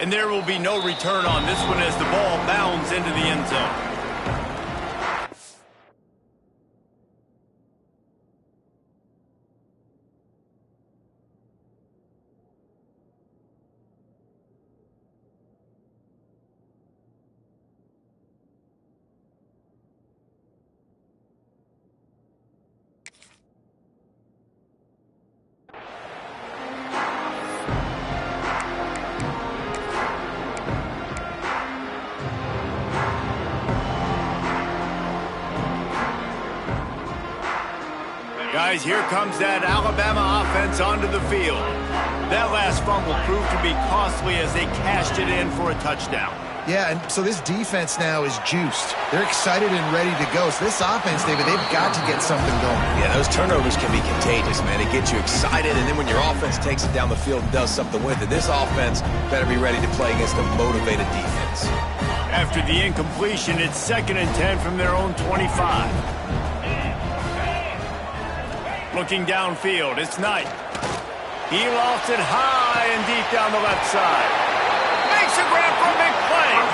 And there will be no return on this one as the ball bounds into the end zone. Guys, here comes that Alabama offense onto the field. That last fumble proved to be costly as they cashed it in for a touchdown. Yeah, and so this defense now is juiced. They're excited and ready to go. So this offense, David, they've got to get something going. Yeah, those turnovers can be contagious, man. It gets you excited, and then when your offense takes it down the field and does something with it, this offense better be ready to play against a motivated defense. After the incompletion, it's 2nd and 10 from their own 25. Looking downfield, it's Knight. He lost it high and deep down the left side. Makes a grab for a big play.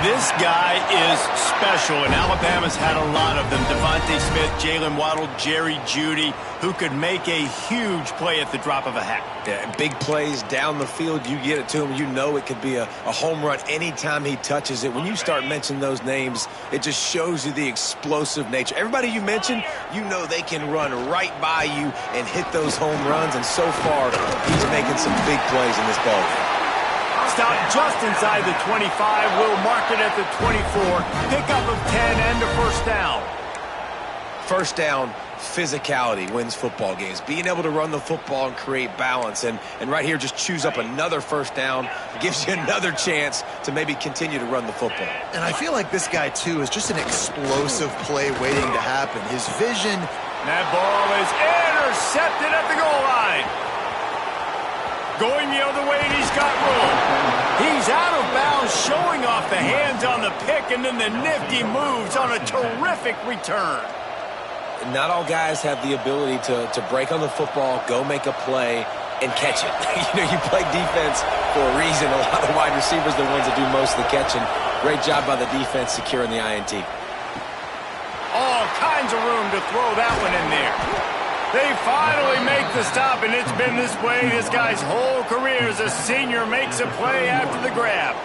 This guy is special, and Alabama's had a lot of them. Devontae Smith, Jalen Waddle, Jerry Jeudy, who could make a huge play at the drop of a hat. Yeah, big plays down the field, you get it to him. You know it could be a home run anytime he touches it. When you start mentioning those names, it just shows you the explosive nature. Everybody you mentioned, you know they can run right by you and hit those home runs, and so far, he's making some big plays in this ballgame. Stop just inside the 25. We'll mark it at the 24. Pickup of 10 and a first down. First down, physicality wins football games. Being able to run the football and create balance. And right here, just choose up another first down. It gives you another chance to maybe continue to run the football. And I feel like this guy, too, is just an explosive play waiting to happen. His vision. That ball is intercepted at the goal line. Going the other way, and he's got room. He's out of bounds, showing off the hands on the pick, and then the nifty moves on a terrific return. Not all guys have the ability to break on the football, go make a play, and catch it. You play defense for a reason. A lot of wide receivers are the ones that do most of the catching. Great job by the defense securing the INT. All kinds of room to throw that one in there. They finally make the stop, and it's been this way this guy's whole career as a senior makes a play after the grab.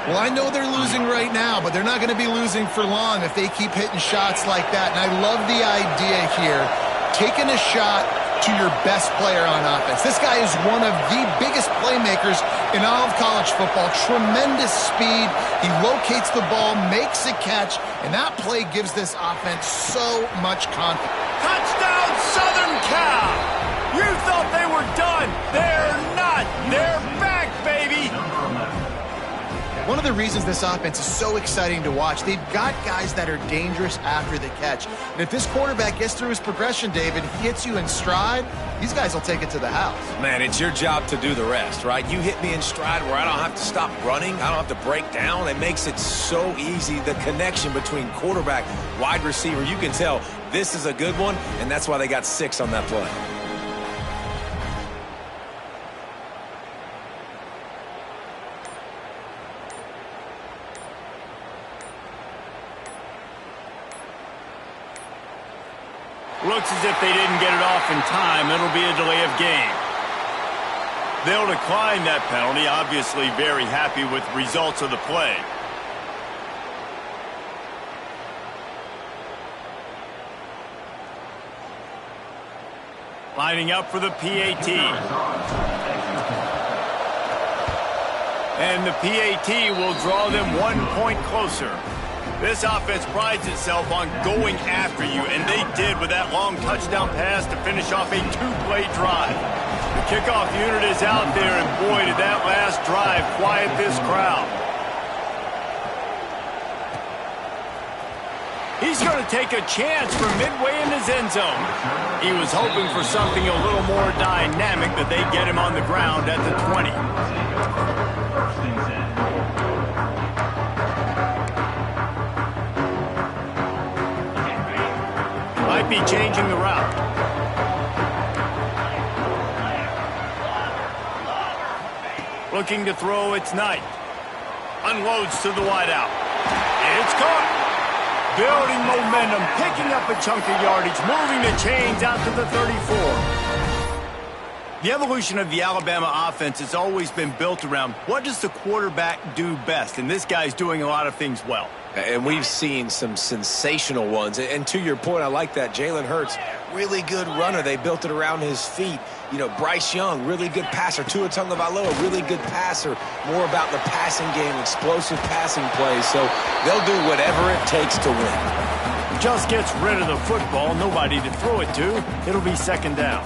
Well, I know they're losing right now, but they're not going to be losing for long if they keep hitting shots like that. And I love the idea here, taking a shot to your best player on offense. This guy is one of the biggest playmakers in all of college football. Tremendous speed. He locates the ball, makes a catch, and that play gives this offense so much confidence. Touchdown, Southern Cal! You thought they were done. They're not. They're back, baby. One of the reasons this offense is so exciting to watch, they've got guys that are dangerous after the catch. And if this quarterback gets through his progression, David, he hits you in stride, these guys will take it to the house. Man, it's your job to do the rest, right? You hit me in stride where I don't have to stop running. I don't have to break down. It makes it so easy, the connection between quarterback, wide receiver. You can tell this is a good one, and that's why they got 6 on that play. Looks as if they didn't get it off in time. It'll be a delay of game. They'll decline that penalty. Obviously very happy with the results of the play. Lining up for the PAT. And the PAT will draw them 1 point closer. This offense prides itself on going after you, and they did with that long touchdown pass to finish off a 2-play drive. The kickoff unit is out there, and boy, did that last drive quiet this crowd. He's going to take a chance from midway in his end zone. He was hoping for something a little more dynamic, that they get him on the ground at the 20. Might be changing the route. Looking to throw, it's Knight. Unloads to the wideout. It's caught. Building momentum, picking up a chunk of yardage, moving the chains out to the 34. The evolution of the Alabama offense has always been built around what does the quarterback do best, and this guy's doing a lot of things well. And we've seen some sensational ones. And to your point, I like that. Jalen Hurts, really good runner. They built it around his feet. Bryce Young, really good passer. Tua Tagovailoa, really good passer. More about the passing game, explosive passing plays. So they'll do whatever it takes to win. Just gets rid of the football, nobody to throw it to. It'll be second down.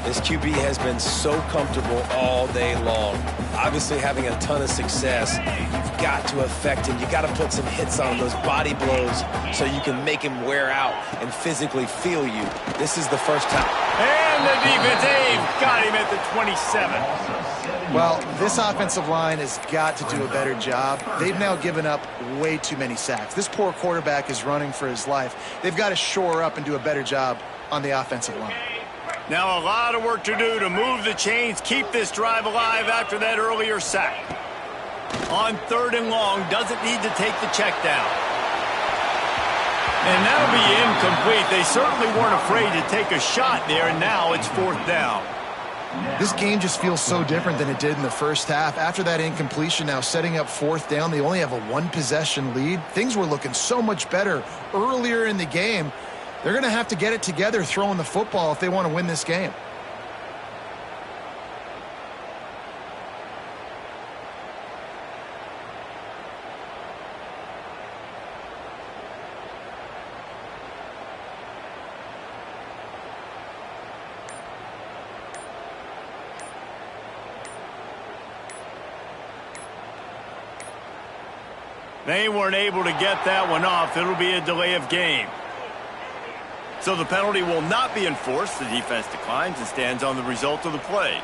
This QB has been so comfortable all day long. Obviously having a ton of success. You've got to affect him. You got to put some hits on him, those body blows, so you can make him wear out and physically feel you. This is the first time. And the defense, they've got him at the 27. Well, this offensive line has got to do a better job. They've now given up way too many sacks. This poor quarterback is running for his life. They've got to shore up and do a better job on the offensive line. Now a lot of work to do to move the chains, keep this drive alive after that earlier sack. On 3rd and long, doesn't need to take the check down. And that'll be incomplete. They certainly weren't afraid to take a shot there, and now it's 4th down. This game just feels so different than it did in the first half. After that incompletion, now setting up 4th down, they only have a 1-possession lead. Things were looking so much better earlier in the game. They're going to have to get it together throwing the football if they want to win this game. They weren't able to get that one off. It'll be a delay of game. So the penalty will not be enforced. The defense declines and stands on the result of the play.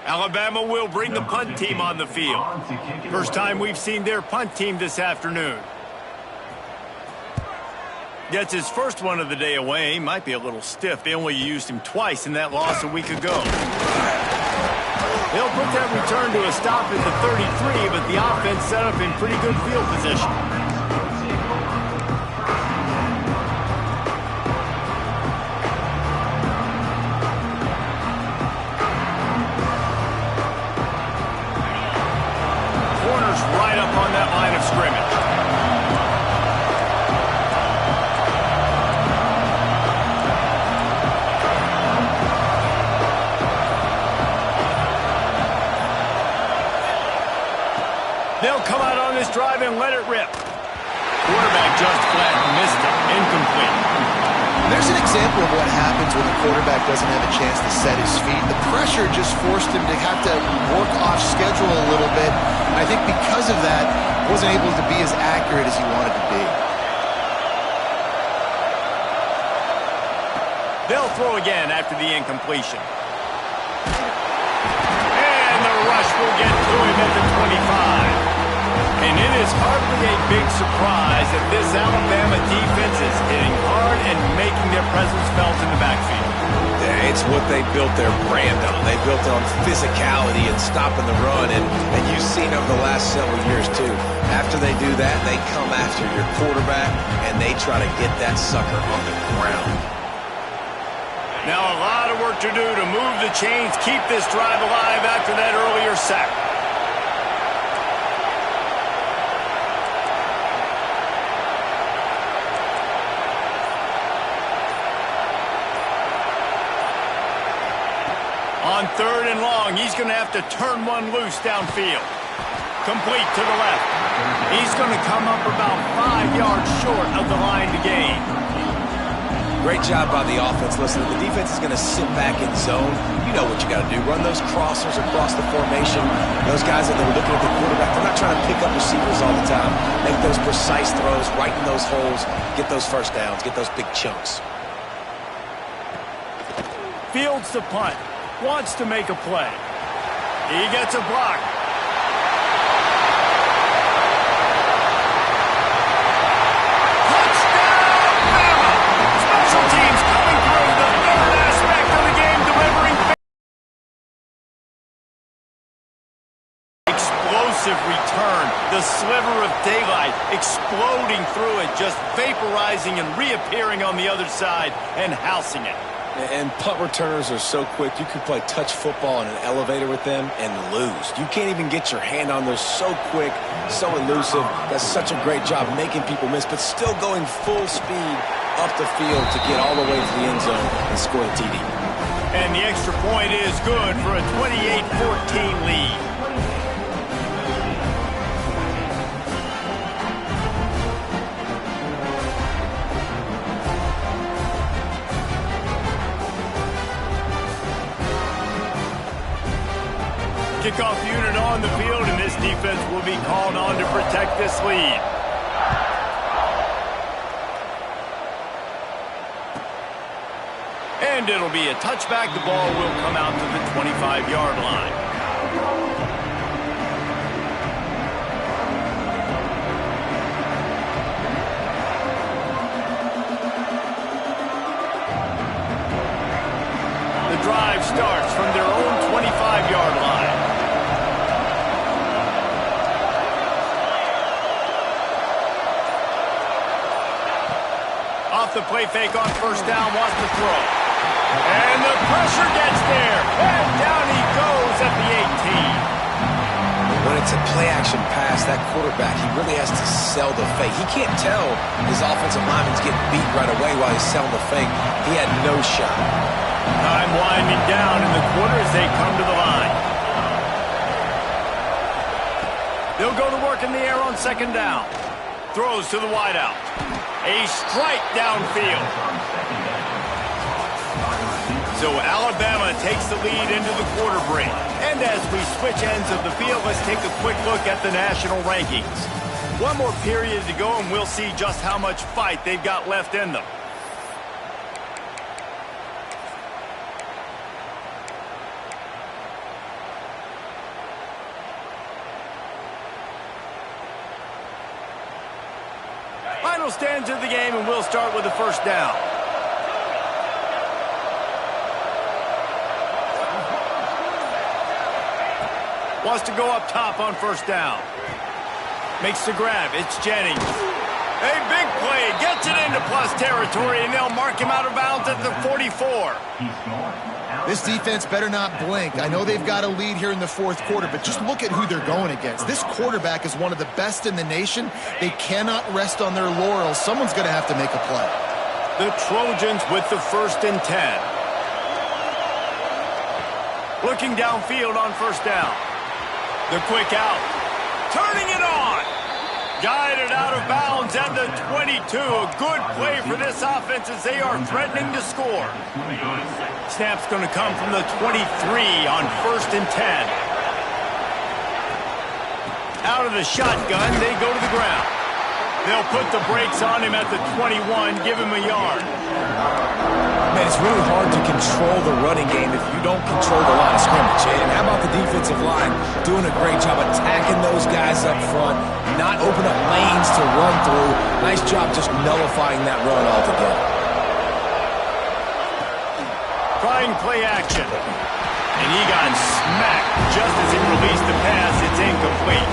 Alabama will bring the punt team on the field. First time we've seen their punt team this afternoon. Gets his first one of the day away. Might be a little stiff. They only used him twice in that loss a week ago. They'll put that return to a stop at the 33, but the offense set up in pretty good field position. Corner's right up on that line of scrimmage. They'll come out on this drive and let it rip. Quarterback just flat missed it. Incomplete. There's an example of what happens when the quarterback doesn't have a chance to set his feet. The pressure just forced him to have to work off schedule a little bit. And I think because of that, he wasn't able to be as accurate as he wanted to be. They'll throw again after the incompletion. And the rush will get to him at the 25. And it is hardly a big surprise that this Alabama defense is hitting hard and making their presence felt in the backfield. Yeah, it's what they built their brand on. They built on physicality and stopping the run, and you've seen over the last several years, too. After they do that, they come after your quarterback, and they try to get that sucker on the ground. Now a lot of work to do to move the chains, keep this drive alive after that earlier sack. On 3rd and long, he's going to have to turn one loose downfield. Complete to the left. He's going to come up about 5 yards short of the line to gain. Great job by the offense. Listen, the defense is going to sit back in zone. You know what you got to do. Run those crossers across the formation. Those guys that are looking at the quarterback, they're not trying to pick up receivers all the time. Make those precise throws, right in those holes, get those first downs, get those big chunks. Fields the punt. Wants to make a play. He gets a block. Touchdown, Bama! Special teams coming through the third aspect of the game, delivering explosive return. The sliver of daylight exploding through it, just vaporizing and reappearing on the other side and housing it. And punt returners are so quick, you could play touch football in an elevator with them and lose. You can't even get your hand on those. So quick, so elusive. That's such a great job making people miss, but still going full speed up the field to get all the way to the end zone and score the TD. And the extra point is good for a 28-14 lead. Kickoff unit on the field, and this defense will be called on to protect this lead. And it'll be a touchback. The ball will come out to the 25-yard line. drive starts from their own 25-yard line. Off the play fake on first down, wants to throw. And the pressure gets there. And down he goes at the 18. When it's a play-action pass, that quarterback, he really has to sell the fake. He can't tell his offensive lineman's getting beat right away while he's selling the fake. He had no shot. Time winding down in the quarter as they come to the line. They'll go to work in the air on second down. Throws to the wideout. A strike downfield. So Alabama takes the lead into the quarter break. And as we switch ends of the field, let's take a quick look at the national rankings. One more period to go, and we'll see just how much fight they've got left in them. Final stands of the game, and we'll start with the first down. Wants to go up top on first down. Makes the grab. It's Jennings. A big play. Gets it into plus territory, and they'll mark him out of bounds at the 44. This defense better not blink. I know they've got a lead here in the fourth quarter, but just look at who they're going against. This quarterback is one of the best in the nation. They cannot rest on their laurels. Someone's going to have to make a play. The Trojans with the 1st and 10. Looking downfield on first down. The quick out. Turning it on. Guided out of bounds at the 22. A good play for this offense as they are threatening to score. Snap's going to come from the 23 on 1st and 10. Out of the shotgun, they go to the ground. They'll put the brakes on him at the 21, give him a yard. Man, it's really hard to control the running game if you don't control the line of scrimmage. And how about the defensive line doing a great job attacking those guys up front, not open up lanes to run through. Nice job just nullifying that run altogether. Trying play action. And he got smacked just as he released the pass. It's incomplete.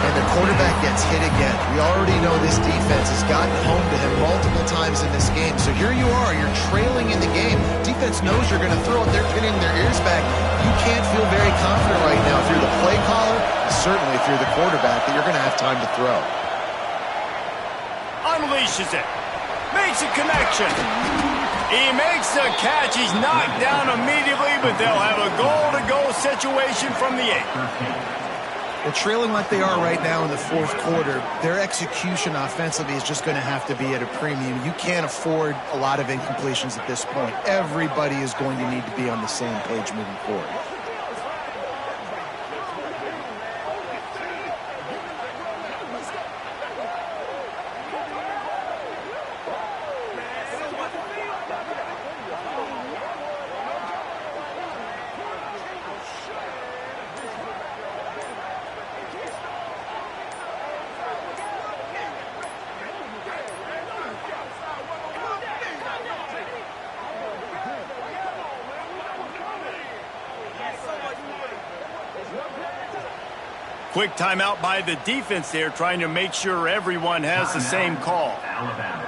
And the quarterback gets hit again. We already know this defense has gotten home to him multiple times in this game. So here you are, you're trailing in the game. Defense knows you're going to throw it. They're pinning their ears back. You can't feel very confident right now if you're the play caller, certainly if you're the quarterback, that you're going to have time to throw. Unleashes it. Makes a connection. He makes the catch. He's knocked down immediately, but they'll have a goal-to-go situation from the 8. Well, trailing like they are right now in the fourth quarter, their execution offensively is just going to have to be at a premium. You can't afford a lot of incompletions at this point. Everybody is going to need to be on the same page moving forward. Quick timeout by the defense there, trying to make sure everyone has the same call. Alabama.